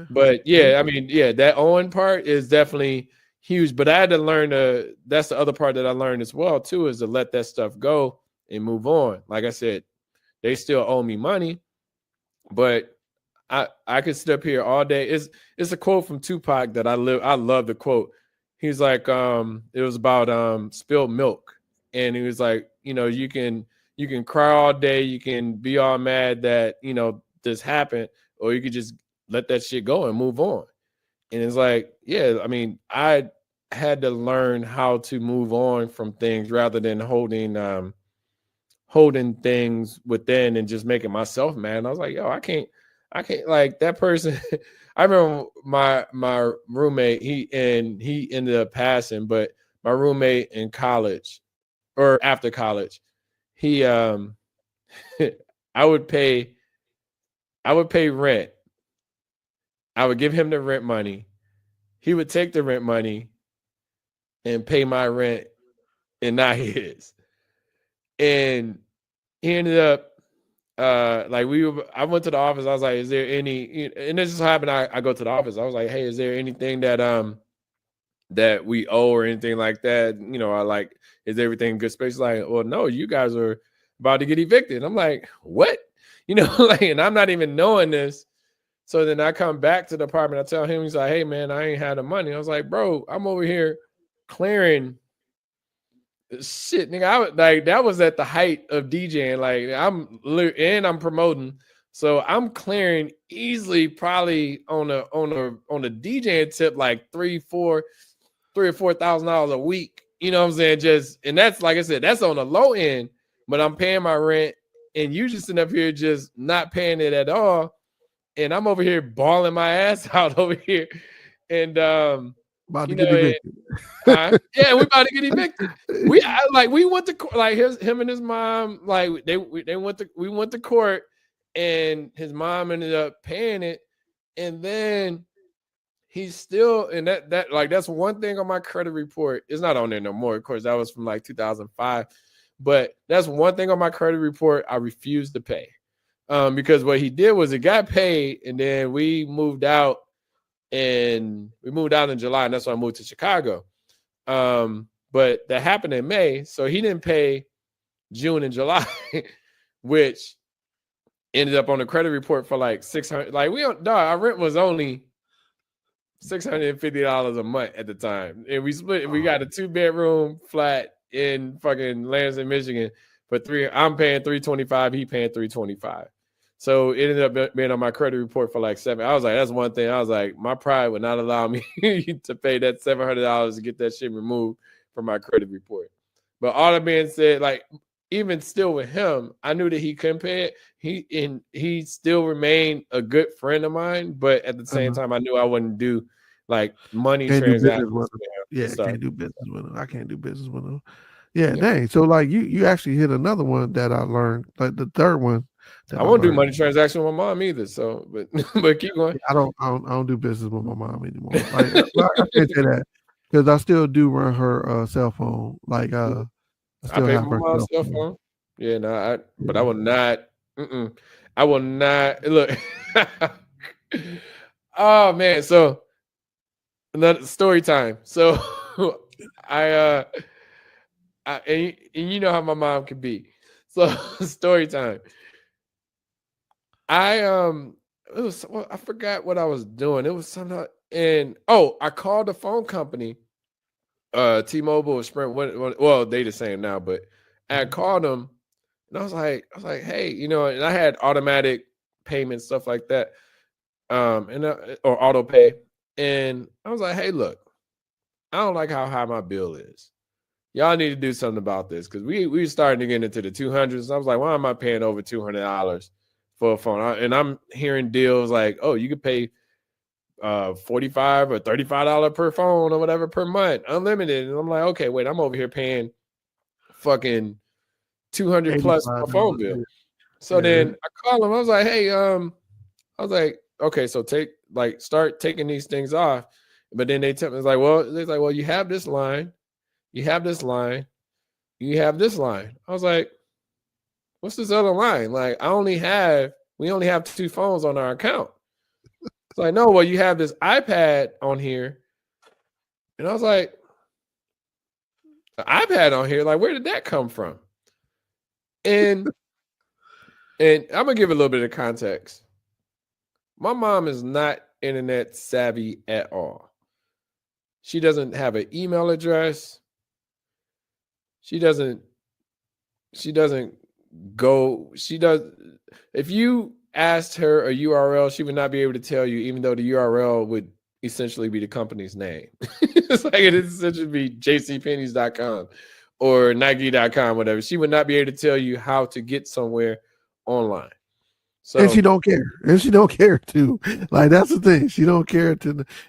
But yeah, I mean, yeah, that owing part is definitely huge. But I had to learn that's the other part that I learned as well, too, is to let that stuff go and move on. Like I said, they still owe me money, but I could sit up here all day. It's a quote from Tupac that I love the quote. He's like, it was about spilled milk. And he was like, you can cry all day, you can be all mad that, this happened, or you could just let that shit go and move on. And it's like, yeah, I mean, I had to learn how to move on from things rather than holding things within and just making myself mad. And I was like, yo, I can't like that person. I remember my roommate, he ended up passing, but my roommate in college or after college, he I would pay rent. I would give him the rent money. He would take the rent money and pay my rent and not his. And he ended up I went to the office. I was like, is there any, and this just happened. I go to the office. I was like, hey, is there anything that we owe or anything like that? Is everything in good space? Like, well, no, you guys are about to get evicted. I'm like, what? And I'm not even knowing this. So then I come back to the apartment. I tell him, he's like, hey man, I ain't had the money. I was like, bro, I'm over here clearing shit, nigga. That was at the height of DJing. Like I'm promoting, so I'm clearing easily, probably on a DJing tip, like $3,000-$4,000 a week. You know what I'm saying? And that's, like I said, that's on the low end, but I'm paying my rent, and you just sitting up here just not paying it at all, and I'm over here balling my ass out over here, and about to get evicted. Yeah, we about to get evicted. We went to like him and his mom, like we went to court, and his mom ended up paying it, and then he's still, and that's one thing on my credit report. It's not on there no more. Of course, that was from like 2005, but that's one thing on my credit report I refused to pay, because what he did was it got paid, and then we moved out. And we moved out in July, and that's when I moved to Chicago. But that happened in May, so he didn't pay June and July, which ended up on the credit report for like $600. Like our rent was only $650 a month at the time, and we split. We got a 2-bedroom flat in fucking Lansing, Michigan for I'm paying $325. He paying $325. So it ended up being on my credit report for like $700. I was like, that's one thing. I was like, my pride would not allow me to pay that $700 to get that shit removed from my credit report. But all that being said, like, even still with him, I knew that he couldn't pay it. He still remained a good friend of mine, but at the same time, I knew I wouldn't do like money transactions. Yeah, I can't do business with him. I can't do business with him. Yeah, dang. So like you actually hit another one that I learned, like the third one. I won't do money transaction with my mom either. So, but keep going. I don't do business with my mom anymore. Like I can't say that because I still do run her cell phone. Like I still pay have for her my cell phone. Yeah, no, but I will not. I will not look. Oh man, so another story time. So and you know how my mom can be. So story time. I forgot what I was doing. It was something, and I called the phone company, T-Mobile or Sprint. Well, they the same now, but I called them, and I was like, hey, and I had automatic payments, stuff like that, or auto pay, and I was like, hey, look, I don't like how high my bill is. Y'all need to do something about this, because we were starting to get into the 200s. I was like, why am I paying over $200 for a phone? And I'm hearing deals like, oh, you could pay $45 or $35 per phone or whatever per month, unlimited. And I'm like, okay, wait, I'm over here paying fucking $200 plus for a phone bill. So then I call him. I was like, hey, okay, so start taking these things off. But then they tell me, well, you have this line, you have this line, you have this line. I was like, what's this other line? Like, we only have 2 phones on our account. It's like, no, well, you have this iPad on here. And I was like, the iPad on here? Like, where did that come from? And I'm gonna give a little bit of context. My mom is not internet savvy at all. She doesn't have an email address. She doesn't go. If you asked her a URL, she would not be able to tell you, even though the URL would essentially be the company's name. It's like it essentially be jcpenney's.com or Nike.com, whatever. She would not be able to tell you how to get somewhere online. So, and she don't care. And she don't care too. Like, that's the thing. She don't care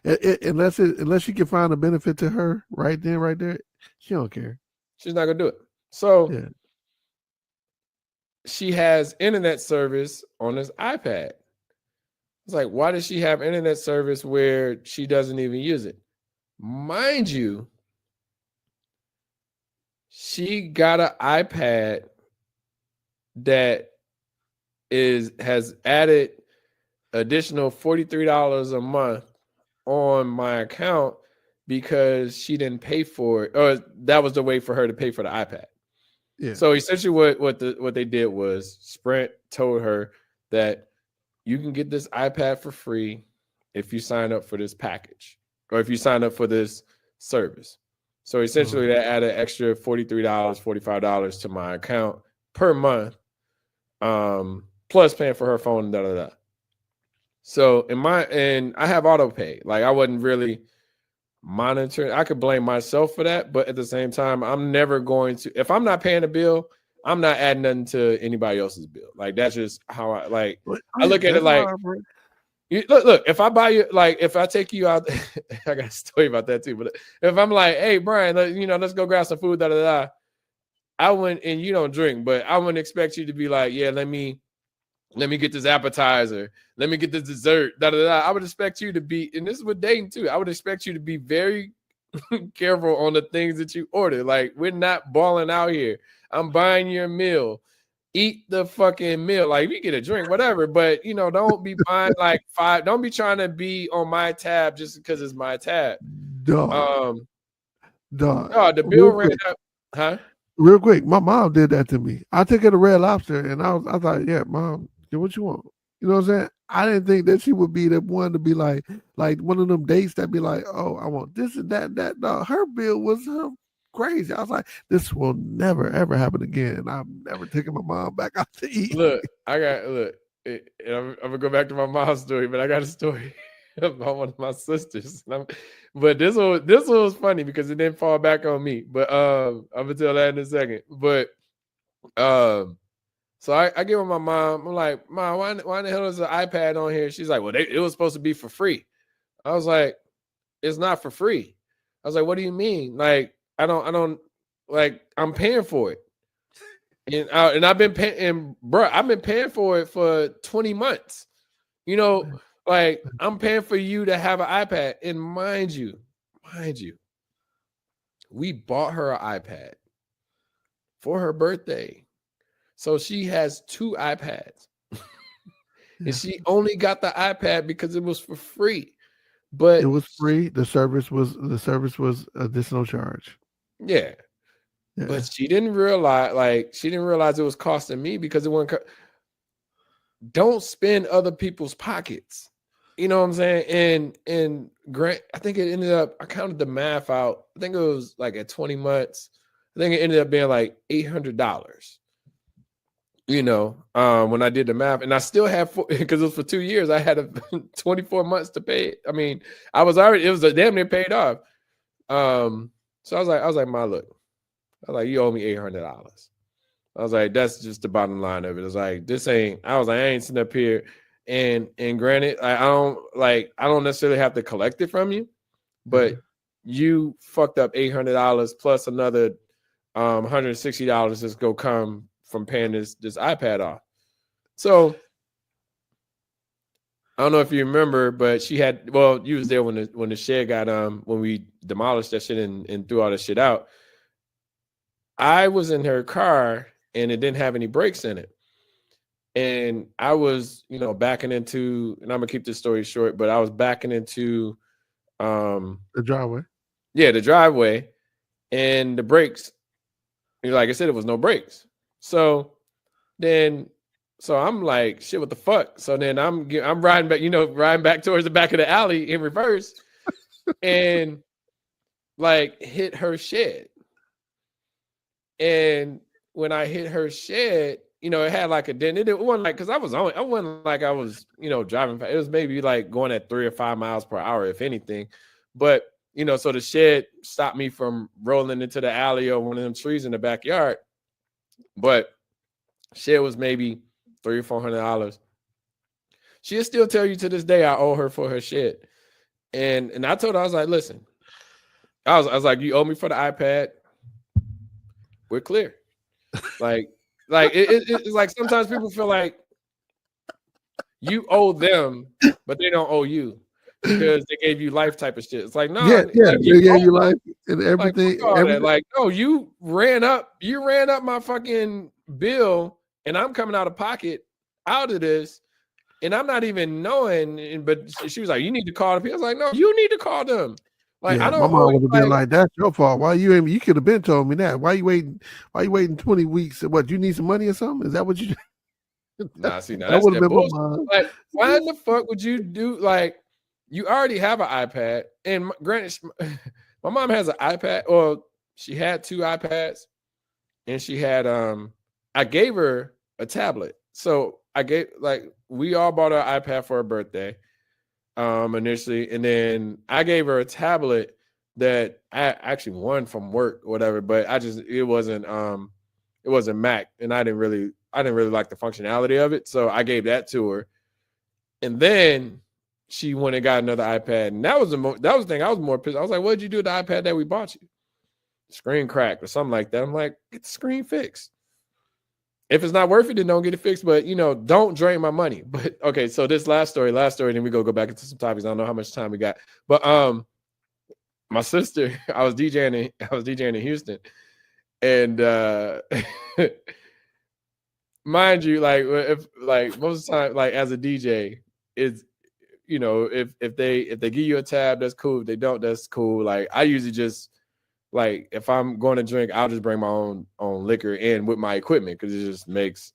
unless she can find a benefit to her right there. She don't care. She's not gonna do it. So she has internet service on this iPad. It's like, why does she have internet service where she doesn't even use it? Mind you, she got an iPad that has added additional $43 a month on my account because she didn't pay for it, or that was the way for her to pay for the iPad. Yeah. So essentially what they did was Sprint told her that you can get this iPad for free if you sign up for this package or if you sign up for this service. So essentially they added extra $43, $45 to my account per month, plus paying for her phone, da da da. So I have auto pay. Like I wasn't really monitoring. I could blame myself for that, but at the same time, I'm never going to. If I'm not paying a bill, I'm not adding nothing to anybody else's bill. Like that's just how I like. I look at it like, look. If I buy you, like, if I take you out, I got a story about that too. But if I'm like, hey Brian, let's go grab some food, da da da. I wouldn't, and you don't drink, but I wouldn't expect you to be like, yeah, let me get this appetizer. Let me get this dessert. Da, da, da. I would expect you to be, and this is with dating too. I would expect you to be very careful on the things that you order. Like, we're not balling out here. I'm buying your meal. Eat the fucking meal. Like, if you get a drink, whatever. But don't be buying like 5. Don't be trying to be on my tab just because it's my tab. Dog. Oh, the bill ran up. Huh? Real quick, my mom did that to me. I took her to Red Lobster, and I thought, yeah, mom, get what you want. You know what I'm saying? I didn't think that she would be the one to be like one of them dates that be like, oh, I want this and that. No, her bill was crazy. I was like, this will never ever happen again. I'm never taking my mom back out to eat. Look. I'm gonna go back to my mom's story, but I got a story about one of my sisters. But this one was funny because it didn't fall back on me. But I'm gonna tell that in a second. But so I get with my mom. I'm like, Mom, why the hell is the iPad on here? She's like, well, it was supposed to be for free. I was like, it's not for free. I was like, what do you mean? Like, I don't like, I'm paying for it. And I've been paying, and bro, I've been paying for it for 20 months. Like, I'm paying for you to have an iPad. And mind you, we bought her an iPad for her birthday. So she has 2 iPads. And she only got the iPad because it was for free. But it was free. The service was additional charge. Yeah. But she didn't realize it was costing me because it wasn't. Don't spend other people's pockets. You know what I'm saying? And Grant, I think it ended up, I counted the math out. I think it was like at 20 months. I think it ended up being like $800. When I did the math, and I still have, because it was for 2 years, I had 24 months to pay it. I mean, it was a damn near paid off. So I was like, Ma, look, I was like, you owe me $800. I was like, that's just the bottom line of it. It's like, I ain't sitting up here. And granted, I don't necessarily have to collect it from you, but you fucked up $800 plus another $160 just go come from paying this iPad off. So I don't know if you remember, but you was there when the shed got when we demolished that shit and threw all the shit out. I was in her car and it didn't have any brakes in it. And I was, backing into, and I'm gonna keep this story short, but I was backing into the driveway. Yeah, the driveway, and the brakes. Like I said, it was no brakes. So I'm like, shit, what the fuck? So then I'm riding back towards the back of the alley in reverse, and like hit her shed. And when I hit her shed, it had like a dent. It wasn't like, because I wasn't like I was, driving fast. It was maybe like going at 3 or 5 miles per hour, if anything. But, so the shed stopped me from rolling into the alley or one of them trees in the backyard. But shed was maybe $300 or $400. She'll still tell you to this day I owe her for her shed. And I told her, I was like, listen, I was like, you owe me for the iPad. We're clear. Like, Like it's like sometimes people feel like you owe them, but they don't owe you because they gave you life type of shit. It's like, Yeah, nah, yeah, like they you gave owe you me. life and Like, everything, fuck all that. everything. Like, no, you ran up my fucking bill, and I'm coming out of pocket out of this, and I'm not even knowing. But she was like, you need to call the people. I was like, no, you need to call them. Like, I Yeah, my don't owe mom you. would have been Like, like, "That's your fault. Why you ain't? You could have been told me that. Why you waiting? Why you waiting 20 weeks? What, you need some money or something? Is that what you?" nah, see, now That that's would have that been my bullshit. mom. Like, why in the fuck would you do like? You already have an iPad, and granted, my mom has an iPad. Well, she had 2 iPads, and she had I gave her a tablet. So I gave we all bought our iPad for her birthday initially, and then I gave her a tablet that I actually won from work or whatever, but it wasn't Mac, and I didn't really like the functionality of it, so I gave that to her. And then she went and got another iPad, and that was the thing I was more pissed. I was like, "What'd you do with the iPad that we bought you?" Screen cracked or something like that. I'm like, get the screen fixed. If it's not worth it, then don't get it fixed. But don't drain my money. But okay, so this last story, then we go back into some topics. I don't know how much time we got. But my sister, I was DJing in Houston. And mind you, like if like most of the time, like as a DJ, it's if they give you a tab, that's cool. If they don't, that's cool. Like I usually just like if I'm going to drink, I'll just bring my own liquor in with my equipment because it just makes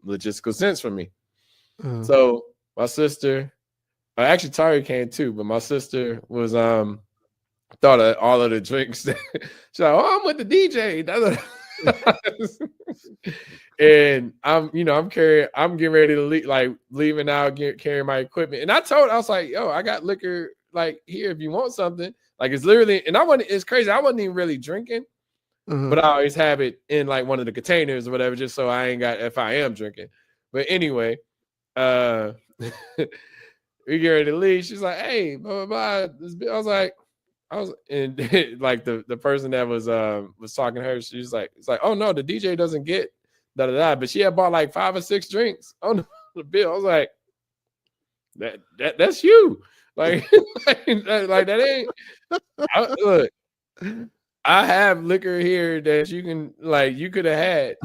logistical sense for me. So my sister, actually Tari came too, but my sister was thought of all of the drinks. She's like, "Oh, I'm with the DJ." And I'm getting ready to leave, like leaving out, carrying my equipment. And I was like, "Yo, I got liquor like here if you want something." Like it's literally, and it's crazy. I wasn't even really drinking, but I always have it in like one of the containers or whatever, just so I ain't got if I am drinking. But anyway, we get ready to leave. She's like, "Hey, blah blah blah." I was and like the person that was talking to her, she's like, it's like, "Oh no, the DJ doesn't get da da da." But she had bought like 5 or 6 drinks on the bill. I was like, that's you. Like, like that ain't. Look, I have liquor here that you could have had.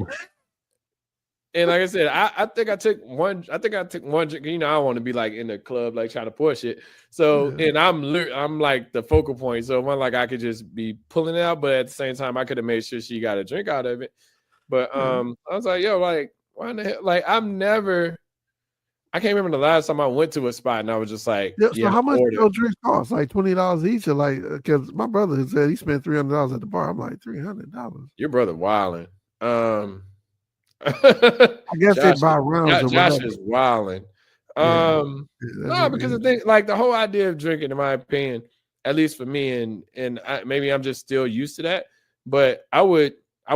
And like I said, I think I took one drink. I don't want to be like in the club like trying to pour shit. So and I'm like the focal point. So one like I could just be pulling it out, but at the same time I could have made sure she got a drink out of it. But I was like, yo, like why in the hell? Like I can't remember the last time I went to a spot and I was just like, So how much those drinks cost? Like $20 each, or like because my brother said he spent $300 at the bar. I'm like $300. Your brother wilding. I guess they buy rounds or Josh whatever. is wilding. No, because the thing, like the whole idea of drinking, in my opinion, at least for me, and maybe I'm just still used to that. But I would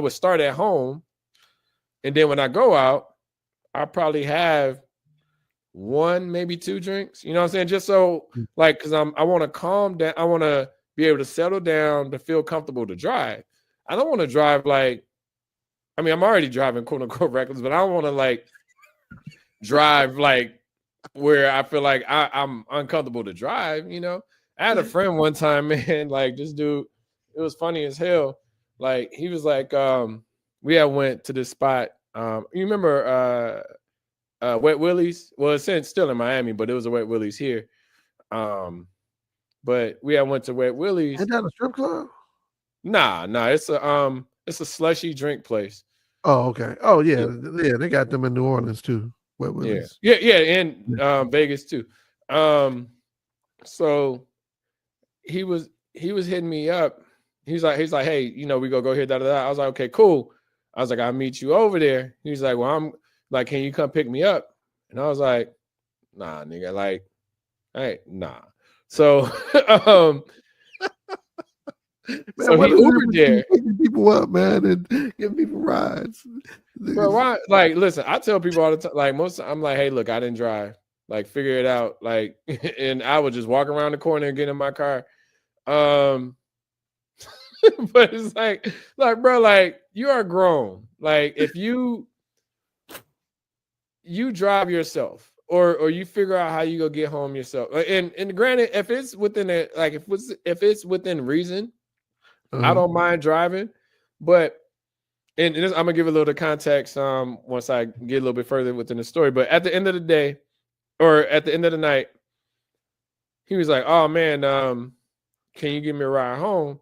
start at home, and then when I go out, I probably have 1, maybe 2 drinks. You know what I'm saying? Just so like, because I want to calm down. I want to be able to settle down to feel comfortable to drive. I don't want to drive like. I mean, I'm already driving quote unquote reckless, but I don't want to like drive like where I feel like I'm uncomfortable to drive. I had a friend one time, man, like this dude, it was funny as hell. Like he was like, we had went to this spot. You remember Wet Willie's? Well, it's still in Miami, but it was a Wet Willie's here. But we had went to Wet Willie's. Ain't that a strip club? Nah, it's a slushy drink place. Oh, okay. Oh, yeah. They got them in New Orleans too. Wet Willie's. Yeah, and Vegas too. So he was hitting me up. He's like, hey, we go here, da da da. I was like, okay, cool. I was like, I'll meet you over there. He's like, well, I'm like, can you come pick me up? And I was like, nah, nigga, like, hey, nah. So Man, so he Ubered there. Picking people up, man, and giving people rides. Bro, why? Like, listen, I tell people all the time, like, I'm like, hey, look, I didn't drive. Like, figure it out. Like, and I would just walk around the corner and get in my car. But it's like, bro, like, you are grown. Like, if you you drive yourself, or you figure out how you go get home yourself. And granted, if it's within if it's within reason, I don't mind driving, but and I'm gonna give a little context once I get a little bit further within the story. But at the end of the day, or at the end of the night, he was like, "Oh man, can you give me a ride home?"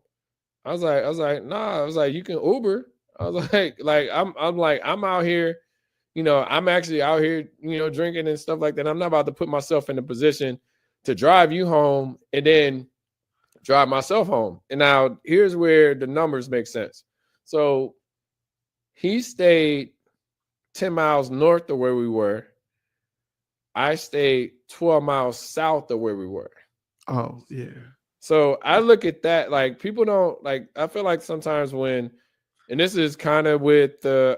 I was like, "Nah." I was like, "You can Uber." I was I'm out here, I'm actually out here, drinking and stuff like that. I'm not about to put myself in a position to drive you home and then drive myself home. And now here's where the numbers make sense. So he stayed 10 miles north of where we were. I stayed 12 miles south of where we were. Oh, yeah. So I look at that, like, people don't, like, I feel like sometimes when, and this is kind of with the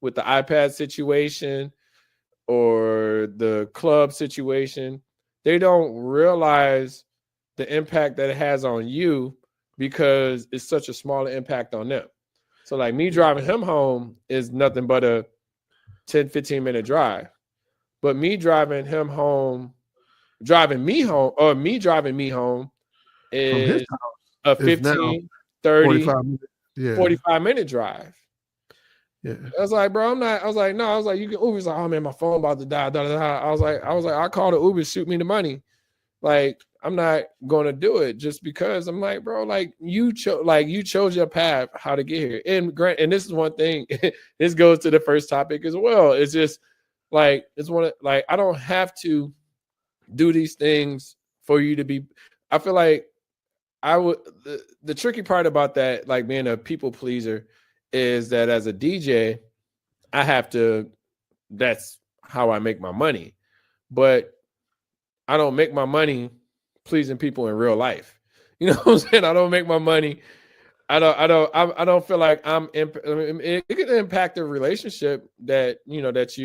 iPad situation or the club situation, they don't realize the impact that it has on you because it's such a smaller impact on them. So like me driving him home is nothing but a 10, 15-minute drive. But me driving him home, driving me home, or me driving me home is a 15, 30, 45-minute drive. Yeah. I was like, bro, I was like, you can Uber. He's like, oh man, my phone about to die. I was like, I called the Uber, shoot me the money. Like, I'm not going to do it just because. I'm like, bro, like you chose your path, how to get here. And this is one thing, this goes to the first topic as well. It's just like, I don't have to do these things for you to be. I feel like the tricky part about that, like being a people pleaser, is that as a DJ, that's how I make my money. But I don't make my money pleasing people in real life. You know what I'm saying? I don't make my money. I don't feel like it could impact a relationship that with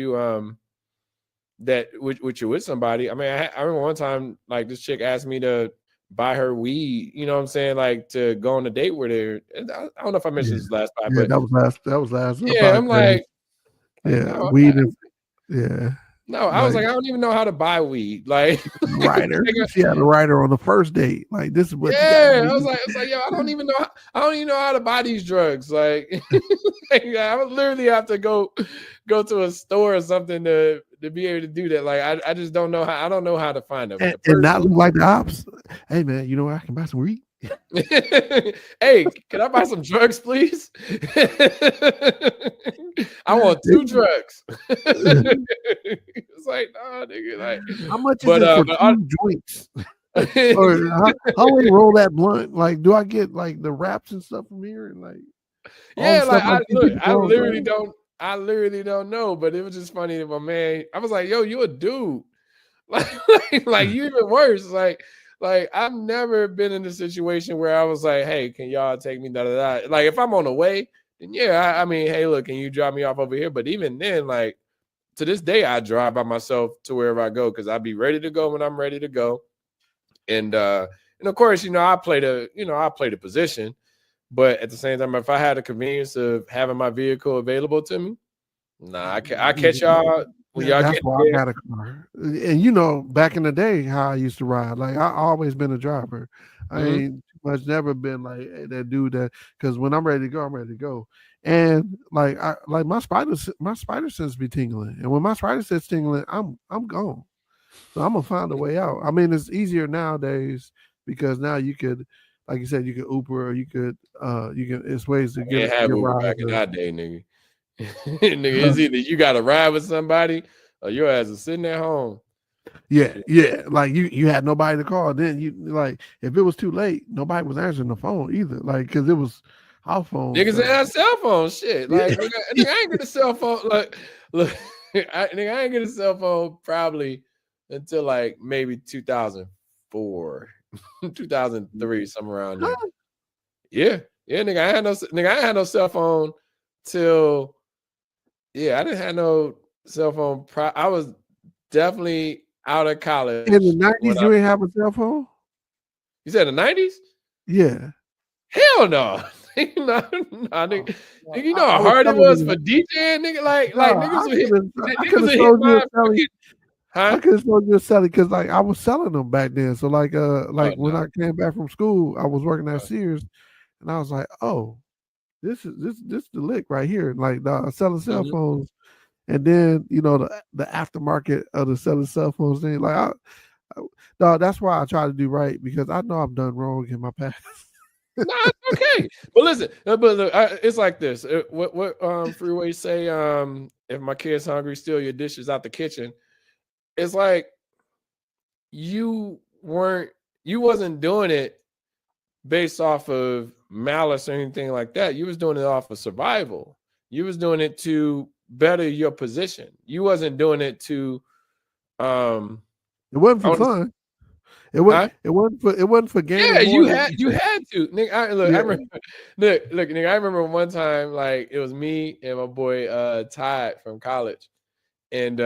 you with somebody. I mean, I remember one time, like, this chick asked me to buy her weed, you know what I'm saying, like to go on a date with her. And I don't know if I mentioned this last time, but that was last. Yeah, I'm like, no, weed is, yeah. No, I was like, I don't even know how to buy weed. Like, writer. She had a writer on the first date. Like, this is what. Yeah, I was like, yo, I don't even know how to buy these drugs. Like, I would literally have to go to a store or something to be able to do that. Like, I just don't know how. I don't know how to find them. And not look like the ops. Hey man, you know where I can buy some weed? Hey, can I buy some drugs, please? I want 2 drugs. It's like, nah, nigga, like, how much is it for 2 joints? Or how do we roll that blunt? Like, do I get like the wraps and stuff from here? And like, yeah, like I literally don't know. But it was just funny that my man, I was like, yo, you a dude. Like you even worse. Like I've never been in a situation where I was like, hey, can y'all take me? Like, if I'm on the way, then yeah, I mean, hey, look, can you drop me off over here? But even then, like, to this day, I drive by myself to wherever I go because I'll be ready to go when I'm ready to go. And of course, I play the position, but at the same time, if I had the convenience of having my vehicle available to me, I catch y'all. That's why I got a car. And back in the day, how I used to ride, like I always been a driver. I ain't much never been like that dude that, because when I'm ready to go, I'm ready to go. And like my spider sense be tingling, and when my spider sense tingling, I'm gone. So I'm gonna find a way out. I mean, it's easier nowadays because now you could, like you said, you could Uber, or you can. It's ways to get Uber back in that day, nigga. Nigga, it's either you got to ride with somebody or your ass is sitting at home. Yeah. Like you had nobody to call. Then you, like, if it was too late, nobody was answering the phone either. Like, because it was our phone. Niggas didn't have cell phone shit. Like, nigga, I ain't get a cell phone. Look, I ain't get a cell phone probably until like maybe 2004, 2003, somewhere around there. Yeah, nigga, I had no cell phone till. Yeah, I didn't have no cell phone. I was definitely out of college. In the 90s, you ain't have a cell phone? You said the 90s? Yeah. Hell no. Nigga, you know I how was hard it telling was you. for DJing, nigga. Like niggas would hit, I could niggas have would hit sold you a my celly. fucking, I huh? could have sold you a celly because like I was selling them back then. So like Oh when no. I came back from school, I was working at Sears, and I was like, oh, this is the lick right here. Like selling cell Mhm. phones, and then the aftermarket of the selling cell phones thing. Like no, that's why I try to do right because I know I've done wrong in my past. Nah, it's okay. But listen, but look, it's like this. What Freeway say? If my kid's hungry, steal your dishes out the kitchen. It's like you wasn't doing it based off of malice or anything like that. You was doing it off of survival. You was doing it to better your position. You wasn't doing it to It wasn't I for wanna s fun. huh? It wasn't for Yeah, gaining more than you had to. Nigga, I yeah. remember look, nigga, I remember one time, like, it was me and my boy Todd from college. And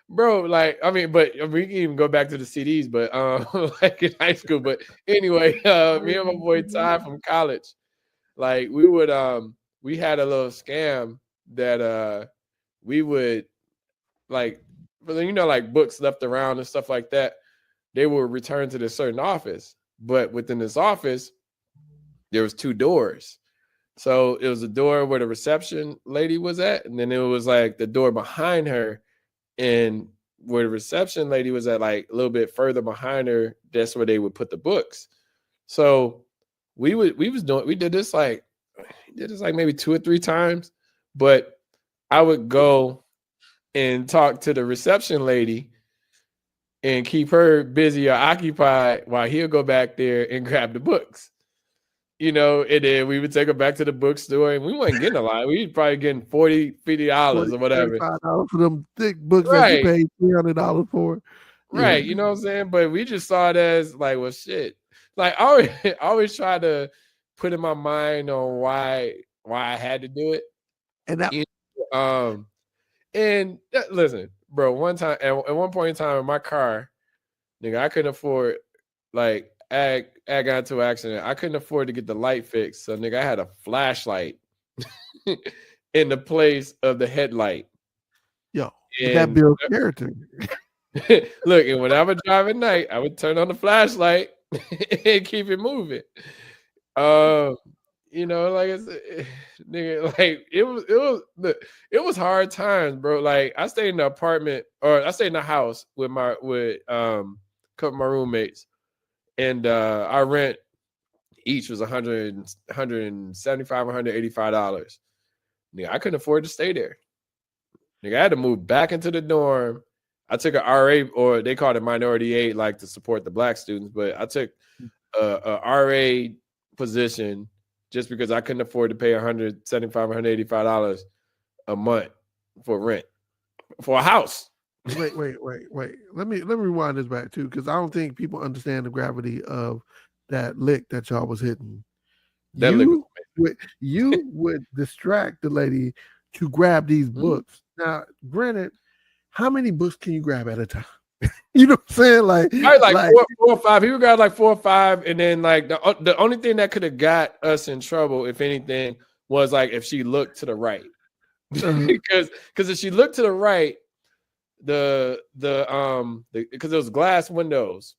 bro, like, I mean, but we can even go back to the CDs, but like in high school. But anyway, me and my boy Todd from college, like we had a little scam that we would like, but then, like books left around and stuff like that, they would return to this certain office. But within this office, there was two doors. So it was a door where the reception lady was at, and then it was like the door behind her, and where the reception lady was at, like a little bit further behind her, that's where they would put the books. So we did this like maybe 2 or 3 times, but I would go and talk to the reception lady and keep her busy or occupied while he'll go back there and grab the books. And then we would take her back to the bookstore, and we wasn't getting a lot. We was probably getting $40, $50 or whatever. $35 for them thick books that you Right, paid $300 for. Yeah. right. You know what I'm saying? But we just saw it as like, well, shit. Like I always, I always try to put in my mind on why I had to do it. And that You listen, bro. One time, at one point in time in my car, nigga, I couldn't afford, like, I got into an accident. I couldn't afford to get the light fixed. So, nigga, I had a flashlight in the place of the headlight. that builds character. Look, and when I would drive at night, I would turn on the flashlight and keep it moving. Like it's nigga, like it was hard times, bro. Like I stayed in the apartment, or I stayed in the house with a couple of my roommates, and our rent each was $175, $185. Nigga, I couldn't afford to stay there. Nigga, I had to move back into the dorm. I took an RA, or they called it minority aid, like to support the black students, but I took a RA position just because I couldn't afford to pay $175, $185 a month for rent for a house. Wait. Let me rewind this back too, because I don't think people understand the gravity of that lick that y'all was hitting. That You would distract the lady to grab these books. Now, granted, how many books can you grab at a time? You know what I'm saying? Like 4 or 5. People got like 4 or 5, and then like the only thing that could have got us in trouble, if anything, was like if she looked to the right. Because if she looked to the right, because it was glass windows.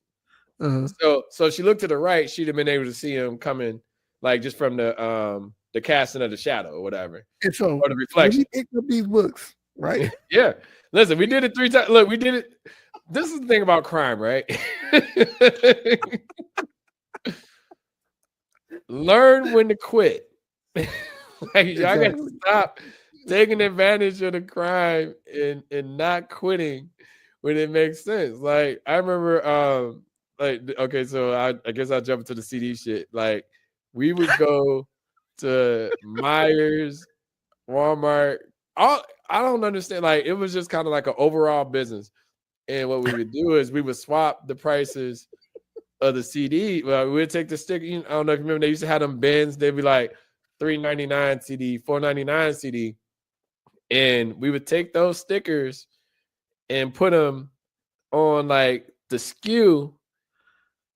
So she looked to the right, she'd have been able to see him coming, like just from the casting of the shadow or whatever. And so or the reflection. When he picked up these books, right? Yeah. Listen, we did it 3 times. Look, we did it. This is the thing about crime, right? Learn when to quit. Like y'all got to stop taking advantage of the crime and not quitting when it makes sense. Like I remember, okay, so I guess I'll jump into the CD shit. Like we would go to Myers, Walmart. I don't understand. Like it was just kind of like an overall business. And what we would do is we would swap the prices of the CD. Well, we would take the sticker. I don't know if you remember, they used to have them bins. They'd be like $3.99 CD, $4.99 CD. And we would take those stickers and put them on like the SKU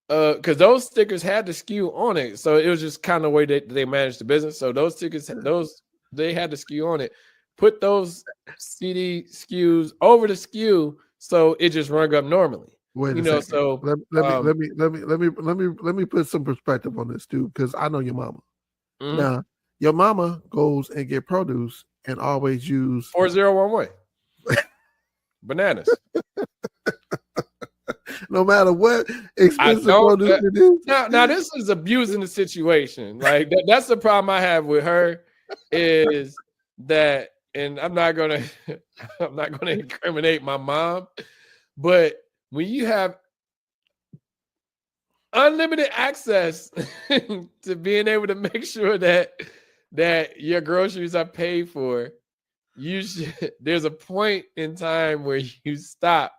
because those stickers had the SKU on it, so it was just kind of the way that they managed the business. So those stickers, they had the SKU on it. Put those CD SKUs over the SKU, so it just rung up normally. Wait you a know, second. so Let me put some perspective on this too, because I know your mama. Mhm. Now, your mama goes and get produce and always use 4011 bananas. No matter what expensive produce it is. Now this is abusing the situation. Like that's the problem I have with her is that, and I'm not gonna incriminate my mom, but when you have unlimited access to being able to make sure that your groceries are paid for, there's a point in time where you stop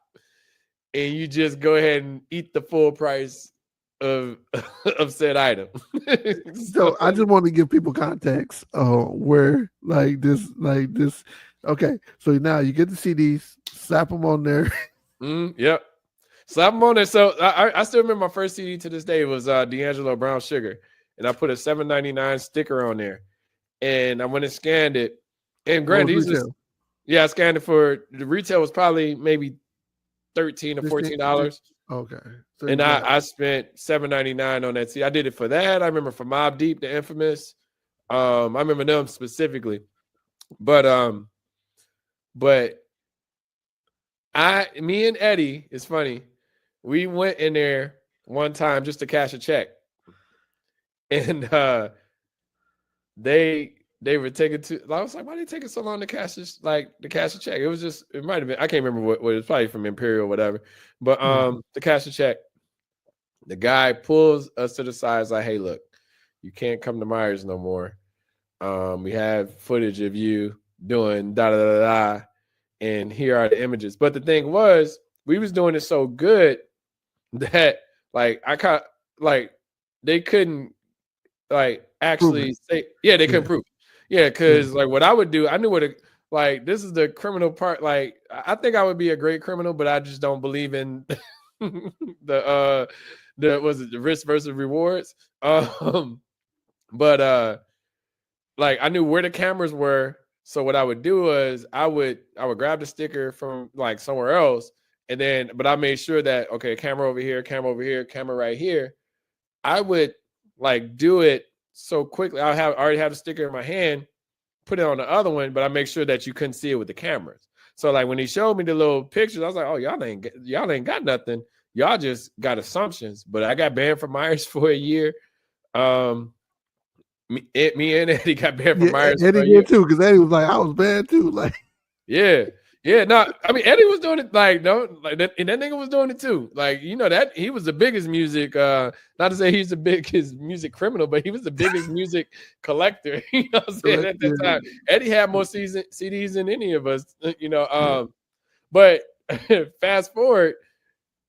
and you just go ahead and eat the full price of said item. So I just want to give people context where like this. Okay, so now you get the CDs, slap them on there. Yep, slap them on there. So I still remember my first CD to this day was D'Angelo Brown Sugar, and I put a $7.99 sticker on there, and I went and scanned it. And granted, I scanned it for the retail was probably maybe $13 or $14. Okay. So and I spent $7.99 on that. See, I did it for that. I remember for Mobb Deep, the infamous. I remember them specifically. But me and Eddie, it's funny. We went in there one time just to cash a check. And they were taking I was like, why are they taking so long to cash this, to cash a check? It was just, it might have been, I can't remember what it was, probably from Imperial or whatever. But to cash a check, the guy pulls us to the side, is like, hey, look, you can't come to Myers no more. We have footage of you doing da da da da, and here are the images. But the thing was, we was doing it so good that they couldn't actually say, they couldn't prove it. Yeah, because what I would do, I knew this is the criminal part. I think I would be a great criminal, but I just don't believe in the risk versus rewards. But I knew where the cameras were. So what I would do was I would grab the sticker from somewhere else, but I made sure that, okay, camera over here, camera right here. I would do it so quickly. I already have the sticker in my hand, put it on the other one, but I make sure that you couldn't see it with the cameras. So when he showed me the little pictures, I was like, oh, y'all ain't got nothing. Y'all just got assumptions. But I got banned from Myers for a year. Me and Eddie got banned from Myers. Eddie did too, because Eddie was like, I was banned too. Yeah. No, I mean, Eddie was doing it that nigga was doing it too. That he was the biggest music, not to say he's the biggest music criminal, but he was the biggest music collector. You know what I'm saying? At that time, Eddie had more CDs than any of us. But fast forward,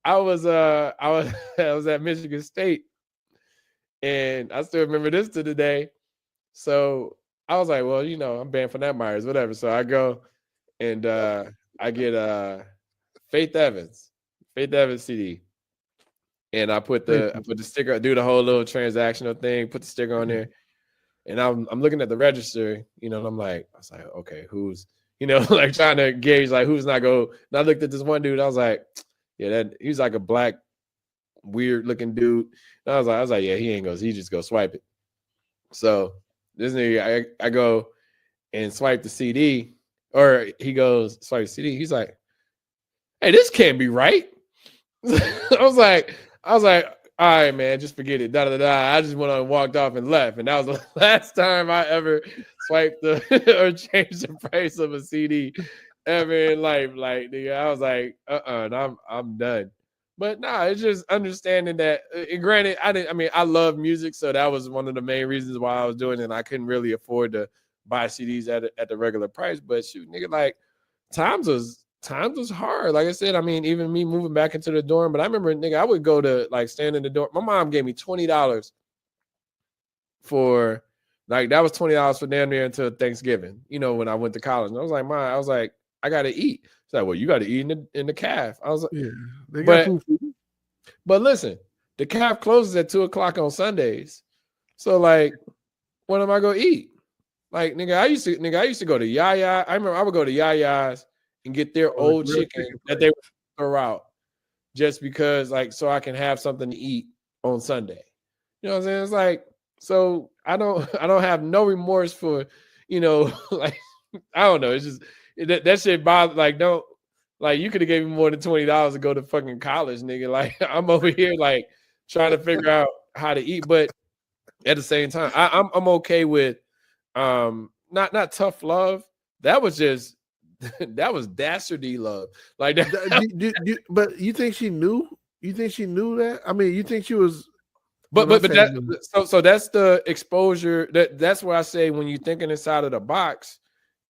I was at Michigan State, and I still remember this to the day. So I was like, well, I'm banned from that Myers, whatever. So I go. And I get Faith Evans CD, and I put the sticker, do the whole little transactional thing, put the sticker on there, and I'm looking at the register, and I was like, okay, who's, trying to gauge who's not go. And I looked at this one dude, I was like, yeah, he was like a black, weird looking dude. And I was like, yeah, he just go swipe it. So this nigga, I go and swipe the CD. Or he goes, sorry, CD. He's like, hey, this can't be right. I was like, all right, man, just forget it. Da da da. I just went on and walked off and left. And that was the last time I ever swiped or changed the price of a CD ever in life. Nigga, I was like, I'm done. But nah, it's just understanding that. And granted, I love music, so that was one of the main reasons why I was doing it. And I couldn't really afford to buy CDs at the regular price, but shoot, nigga, times was hard. Like I said, even me moving back into the dorm, but I remember, nigga, I would go to stand in the dorm. My mom gave me $20 for that was $20 for damn near until Thanksgiving. When I went to college, and I was like, Mom, I gotta eat. She's like, well, you gotta eat in the calf. I was like, yeah, they got food. But listen, The calf closes at 2:00 on Sundays. So like, when am I gonna eat? Like, nigga, I used to go to Yaya. I remember I would go to Yaya's and get their old chicken that they would throw out just because, like, so I can have something to eat on Sunday. You know what I'm saying? It's like, so I don't have no remorse for, like, I don't know. It's just that shit bothers. Like, don't, like, you could have gave me more than $20 to go to fucking college, nigga. Like, I'm over here like trying to figure out how to eat, but at the same time, I'm okay with not tough love. That was just that was dastardly love. Like that. But you think she knew? You think she knew that? I mean, you think she was? But so that's the exposure. That's why I say when you're thinking inside of the box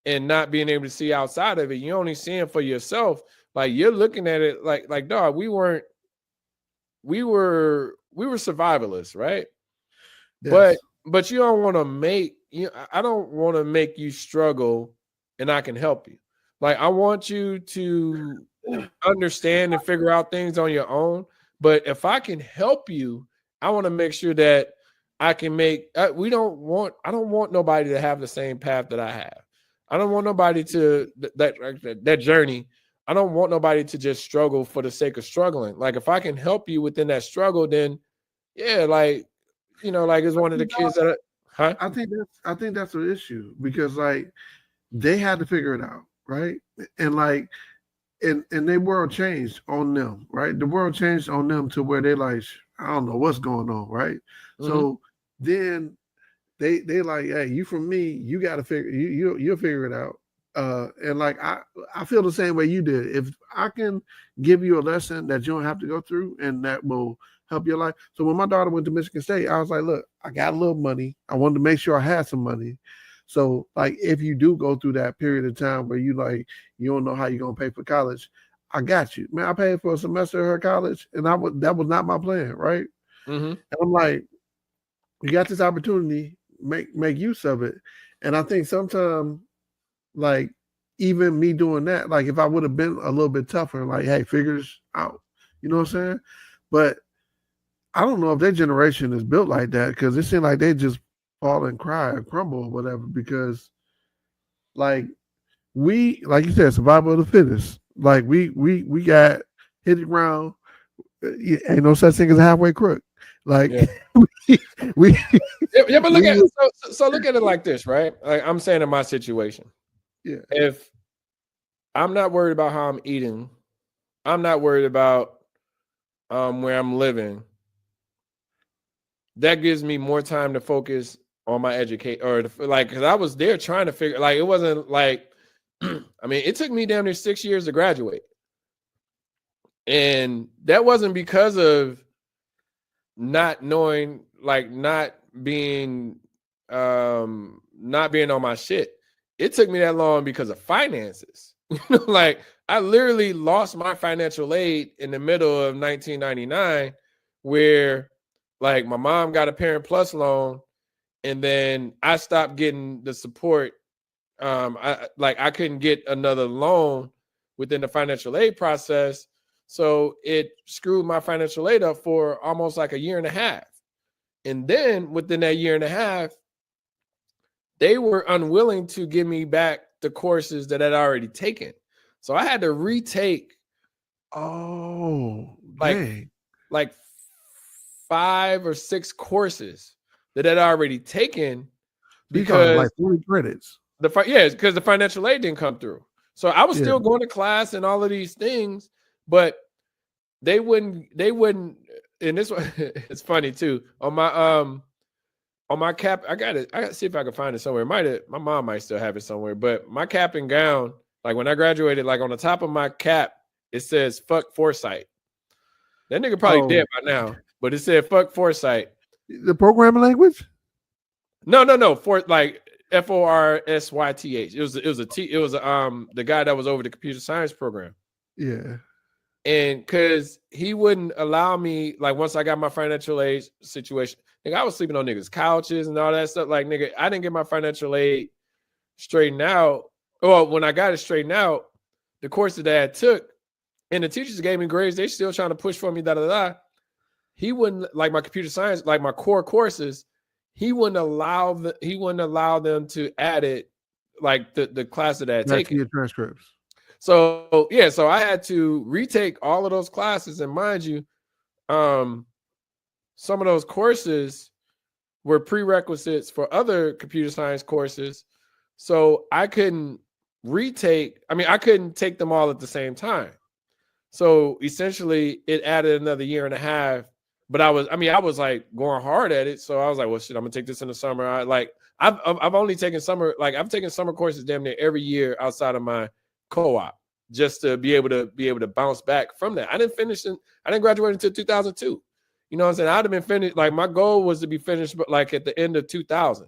and not being able to see outside of it, you're only seeing for yourself. Like you're looking at it like dog. We were survivalists, right? Yes. But you don't want to make I don't want to make you struggle, and I can help you. Like I want you to understand and figure out things on your own. But if I can help you, I want to make sure that I can make. I don't want nobody to have the same path that I have. I don't want nobody to that journey. I don't want nobody to just struggle for the sake of struggling. Like if I can help you within that struggle, then yeah, like. Like it's one of the kids that I think that's an issue because like they had to figure it out, right? And like and their world changed on them, right? The world changed on them to where they like, I don't know what's going on, right? Mm-hmm. So then they like, hey, you from me, you gotta figure you'll figure it out. And like I feel the same way you did. If I can give you a lesson that you don't have to go through and that will help your life. So when my daughter went to Michigan State, I was like, look, I got a little money. I wanted to make sure I had some money. So like if you do go through that period of time where you don't know how you're gonna pay for college, I got you. Man, I paid for a semester of her college and that was not my plan, right? Mm-hmm. And I'm like, you got this opportunity, make use of it. And I think sometimes like even me doing that, like if I would have been a little bit tougher, like, hey, figure this out. You know what I'm saying? But I don't know if their generation is built like that because it seems like they just fall and cry or crumble or whatever because like like you said, survival of the fittest. Like we got hit the ground. Ain't no such thing as a halfway crook. Like yeah, but look at it. So look at it like this, right? Like I'm saying in my situation. Yeah. If I'm not worried about how I'm eating, I'm not worried about where I'm living. That gives me more time to focus on my education or like, because I was there trying to figure, like, it wasn't like, I mean, it took me damn near 6 years to graduate. And that wasn't because of not knowing, like, not being on my shit. It took me that long because of finances. Like, I literally lost my financial aid in the middle of 1999 where like my mom got a Parent Plus loan and then I stopped getting the support. I couldn't get another loan within the financial aid process. So it screwed my financial aid up for almost like a year and a half. And then within that year and a half, they were unwilling to give me back the courses that I'd already taken. So I had to retake like 5 or 6 courses that I'd already taken because like 40 credits. Because the financial aid didn't come through. So I was still going to class and all of these things, but they wouldn't, and this one, it's funny too. On my cap, I gotta see if I can find it somewhere. My mom might still have it somewhere, but my cap and gown, like when I graduated, like on the top of my cap, it says "fuck Foresight." That nigga probably dead by now, but it said "fuck Foresight." The programming language? No, for like Forsyth. It was the guy that was over the computer science program. Yeah. And because he wouldn't allow me, like once I got my financial aid situation, nigga, I was sleeping on niggas' couches and all that stuff. Like, nigga, I didn't get my financial aid straightened out. Well, when I got it straightened out, the course that I took, and the teachers gave me grades, they still trying to push for me, he wouldn't like my computer science, like my core courses. He wouldn't allow them to add it like the class that I had That's taken. your transcripts. So yeah, so I had to retake all of those classes, and mind you, some of those courses were prerequisites for other computer science courses. So I couldn't I couldn't take them all at the same time. So essentially it added another year and a half. But I was like going hard at it. So I was like, well, shit, I'm gonna take this in the summer. I've only taken summer, like I've taken summer courses damn near every year outside of my co-op, just to be able to bounce back from that. I didn't graduate until 2002. You know what I'm saying? I'd have been finished. Like my goal was to be finished, but like at the end of 2000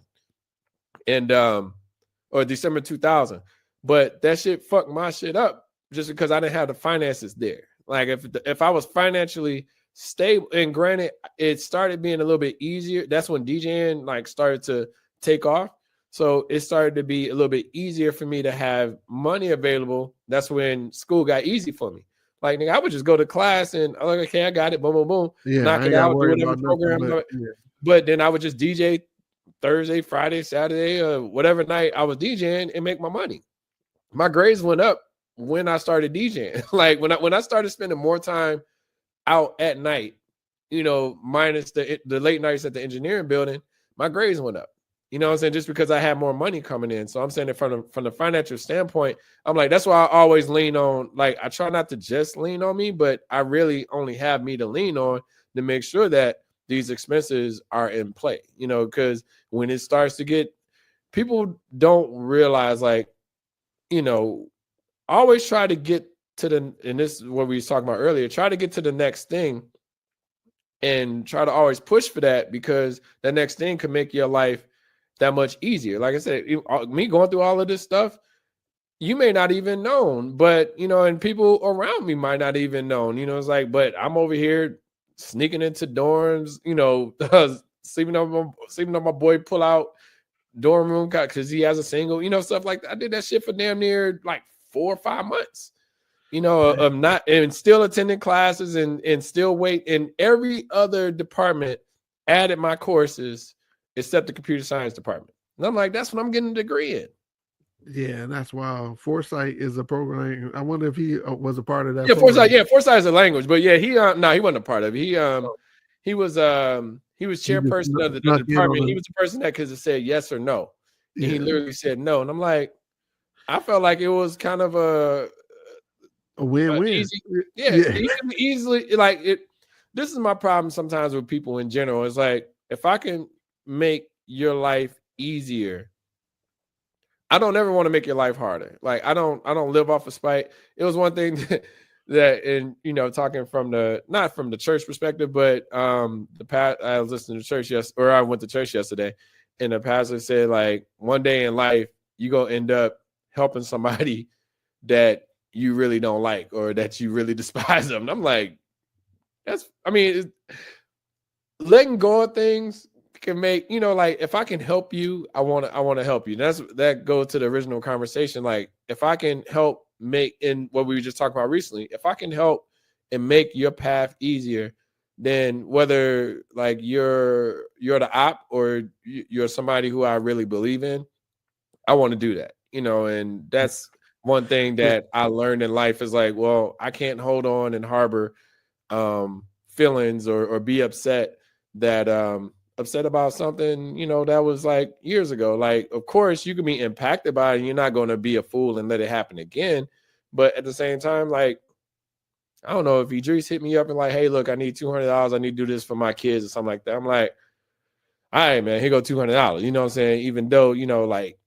and or December 2000. But that shit fucked my shit up just because I didn't have the finances there. Like if I was financially stable, and granted, it started being a little bit easier. That's when DJing like started to take off. So it started to be a little bit easier for me to have money available. That's when school got easy for me. Like, nigga, I would just go to class and I'm like, okay, I got it. Boom, boom, boom. Yeah, knock it out, do whatever program. But then I would just DJ Thursday, Friday, Saturday, whatever night I was DJing and make my money. My grades went up when I started DJing. Like when I started spending more time out at night, you know, minus the late nights at the engineering building, my grades went up. You know what I'm saying? Just because I had more money coming in. So I'm saying it from the financial standpoint, I'm like, that's why I always lean on, like, I try not to just lean on me, but I really only have me to lean on to make sure that these expenses are in play, you know, because when it starts to get, people don't realize, like, you know, always try to get to and this is what we was talking about earlier, try to get to the next thing and try to always push for that, because the next thing can make your life that much easier. Like I said, me going through all of this stuff, you may not even known, but you know, and people around me might not even known, you know, it's like, but I'm over here sneaking into dorms, you know, sleeping on my boy pull out dorm room because he has a single, you know, stuff like that. I did that shit for damn near like 4 or 5 months, you know, of not, and still attending classes and still wait. And every other department added my courses except the computer science department. And I'm like, that's what I'm getting a degree in. Yeah, and that's wild. Foresight is a program. I wonder if he was a part of that. Yeah, Foresight. Yeah, Foresight is a language, but yeah, he he wasn't a part of it. He was chairperson of the department. He was the person that could have said yes or no. And he literally said no. And I'm like, I felt like it was kind of a win-win. Easily like it. This is my problem sometimes with people in general. It's like, if I can make your life easier, I don't ever want to make your life harder. Like I don't live off of spite. It was one thing that and you know, talking from not from the church perspective, but I was listening to church I went to church yesterday, and the pastor said, like, one day in life you're gonna end up helping somebody that you really don't like or that you really despise them. And I'm like, letting go of things can make, you know, like, if I can help you, I want to help you. That goes to the original conversation. Like, if I can help make, in what we were just talking about recently, if I can help and make your path easier, then whether like you're the op or you're somebody who I really believe in, I want to do that, you know. And that's one thing that I learned in life is like, well, I can't hold on and harbor feelings or be upset about something, you know, that was like years ago. Like, of course you can be impacted by it and you're not going to be a fool and let it happen again. But at the same time, like, I don't know, if Idris hit me up and like, hey, look, I need $200. I need to do this for my kids or something like that. I'm like, all right, man, here go $200. You know what I'm saying? Even though, you know, like,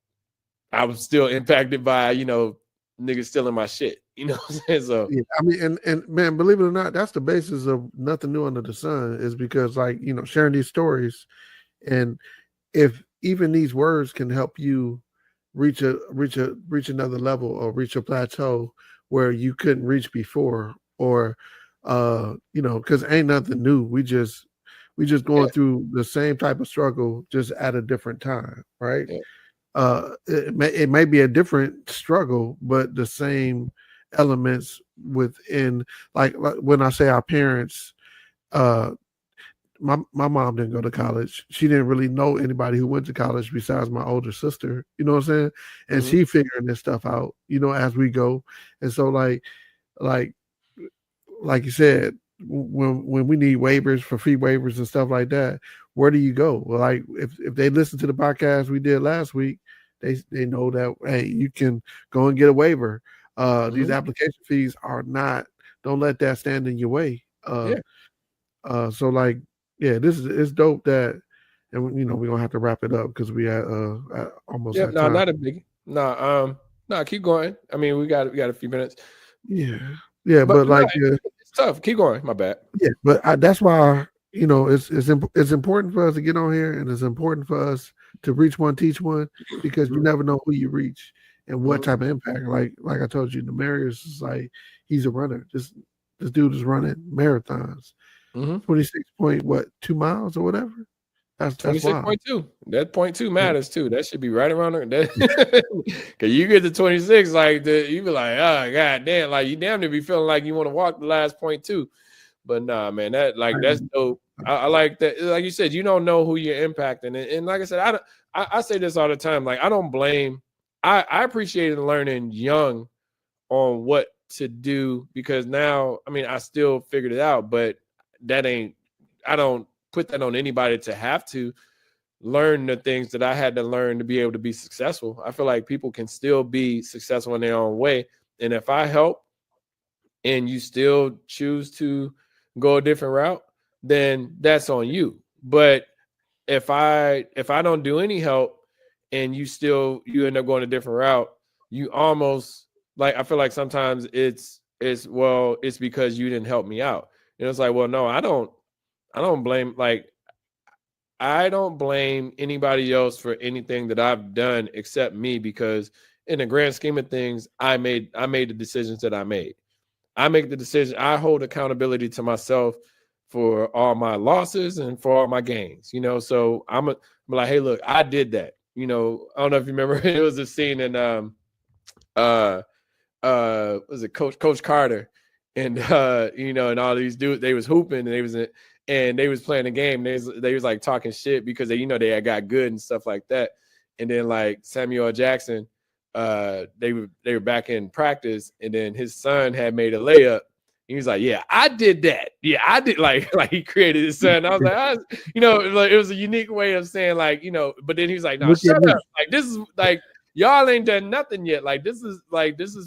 I was still impacted by, you know, niggas stealing my shit. You know what I'm saying? So yeah, I mean, and man, believe it or not, that's the basis of Nothing New Under the Sun, is because, like, you know, sharing these stories, and if even these words can help you reach another level or reach a plateau where you couldn't reach before, or you know, because ain't nothing new. We just going through the same type of struggle, just at a different time, right? Yeah. It may be a different struggle, but the same elements within, like when I say our parents, my mom didn't go to college. She didn't really know anybody who went to college besides my older sister. You know what I'm saying? And Mm-hmm. she figuring this stuff out, as we go. And so like you said, when we need waivers for fee waivers and stuff like that, where do you go? Well, like if they listen to the podcast we did last week, they know that, hey, you can go and get a waiver. These application fees are not. Don't let that stand in your way. So like, yeah, it's dope that, and we're gonna have to wrap it up because we at almost at time. Not a biggie. No, keep going. I mean, we got a few minutes. Yeah, but like, it's tough. Keep going. My bad. Yeah, but that's why it's important for us to get on here, and it's important for us to reach one, teach one, because you never know who you reach and what type of impact. Like I told you, Demarius is like, he's a runner. This dude is running marathons. 26.2 miles or whatever. That's 26.2. That 0.2 matters too. That should be right around there. Cause you get to 26, like you be like, oh god damn, like you damn near be feeling like you want to walk the last 0.2. But nah, man, that's dope. I like that. Like you said, you don't know who you're impacting, and like I said, I say this all the time. Like I don't blame. I appreciated learning young on what to do, because now, I mean, I still figured it out, but I don't put that on anybody to have to learn the things that I had to learn to be able to be successful. I feel like people can still be successful in their own way. And if I help and you still choose to go a different route, then that's on you. But if I don't do any help and you end up going a different route, you almost, like, I feel like sometimes it's because you didn't help me out. It's like, well, no, I don't blame, like, I don't blame anybody else for anything that I've done except me, because in the grand scheme of things, I made the decisions that I made. I make the decision. I hold accountability to myself for all my losses and for all my gains, so I'm like, hey, look, I did that. I don't know if you remember, it was a scene in was it Coach Carter, and and all these dudes, they was hooping, and they was playing a game. They was like talking shit because they had got good and stuff like that. And then like Samuel Jackson, they were back in practice, and then his son had made a layup. He was like, yeah, I did that. Yeah, I did. Like he created his son. I was like, like, it was a unique way of saying, like, but then he was like, no, shut up. Like, this is like, y'all ain't done nothing yet. Like, this is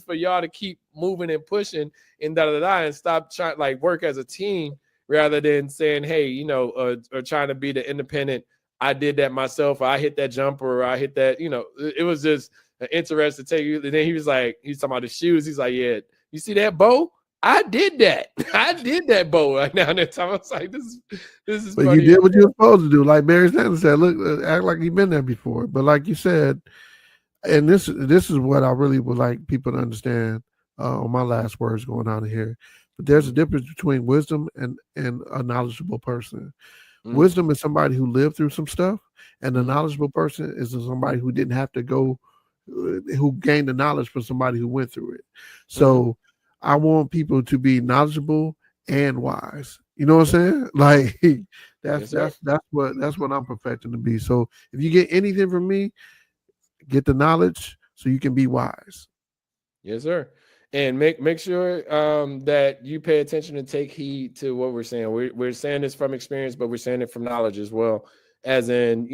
for y'all to keep moving and pushing and and stop trying, like, work as a team, rather than saying, hey, or trying to be the independent, I did that myself, or I hit that jumper, or I hit that, it was just an interest to take you. And then he's talking about the shoes. He's like, yeah, you see that bow? I did that. I did that bow right now. And that time I was like, this is but funny. You did what you were supposed to do. Like Barry Sanders said, look, act like you've been there before. But like you said, and this is what I really would like people to understand on my last words going out of here. But there's a difference between wisdom and a knowledgeable person. Wisdom is somebody who lived through some stuff, and a knowledgeable person is somebody who didn't have to go, who gained the knowledge from somebody who went through it. So I want people to be knowledgeable and wise. You know what I'm saying? Like that's what I'm perfecting to be. So if you get anything from me, get the knowledge so you can be wise. Yes, sir. And make sure that you pay attention and take heed to what we're saying. We're saying this from experience, but we're saying it from knowledge as well. As in,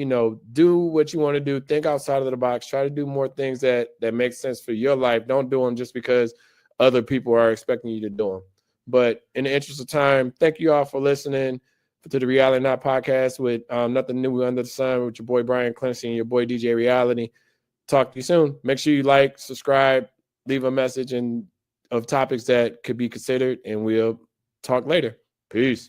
do what you want to do. Think outside of the box. Try to do more things that make sense for your life. Don't do them just because other people are expecting you to do them. But in the interest of time, thank you all for listening to the Reality Not podcast with Nothing New Under the Sun with your boy Brian Clancy and your boy DJ Reality. Talk to you soon. Make sure you like, subscribe, leave a message of topics that could be considered, and we'll talk later. Peace.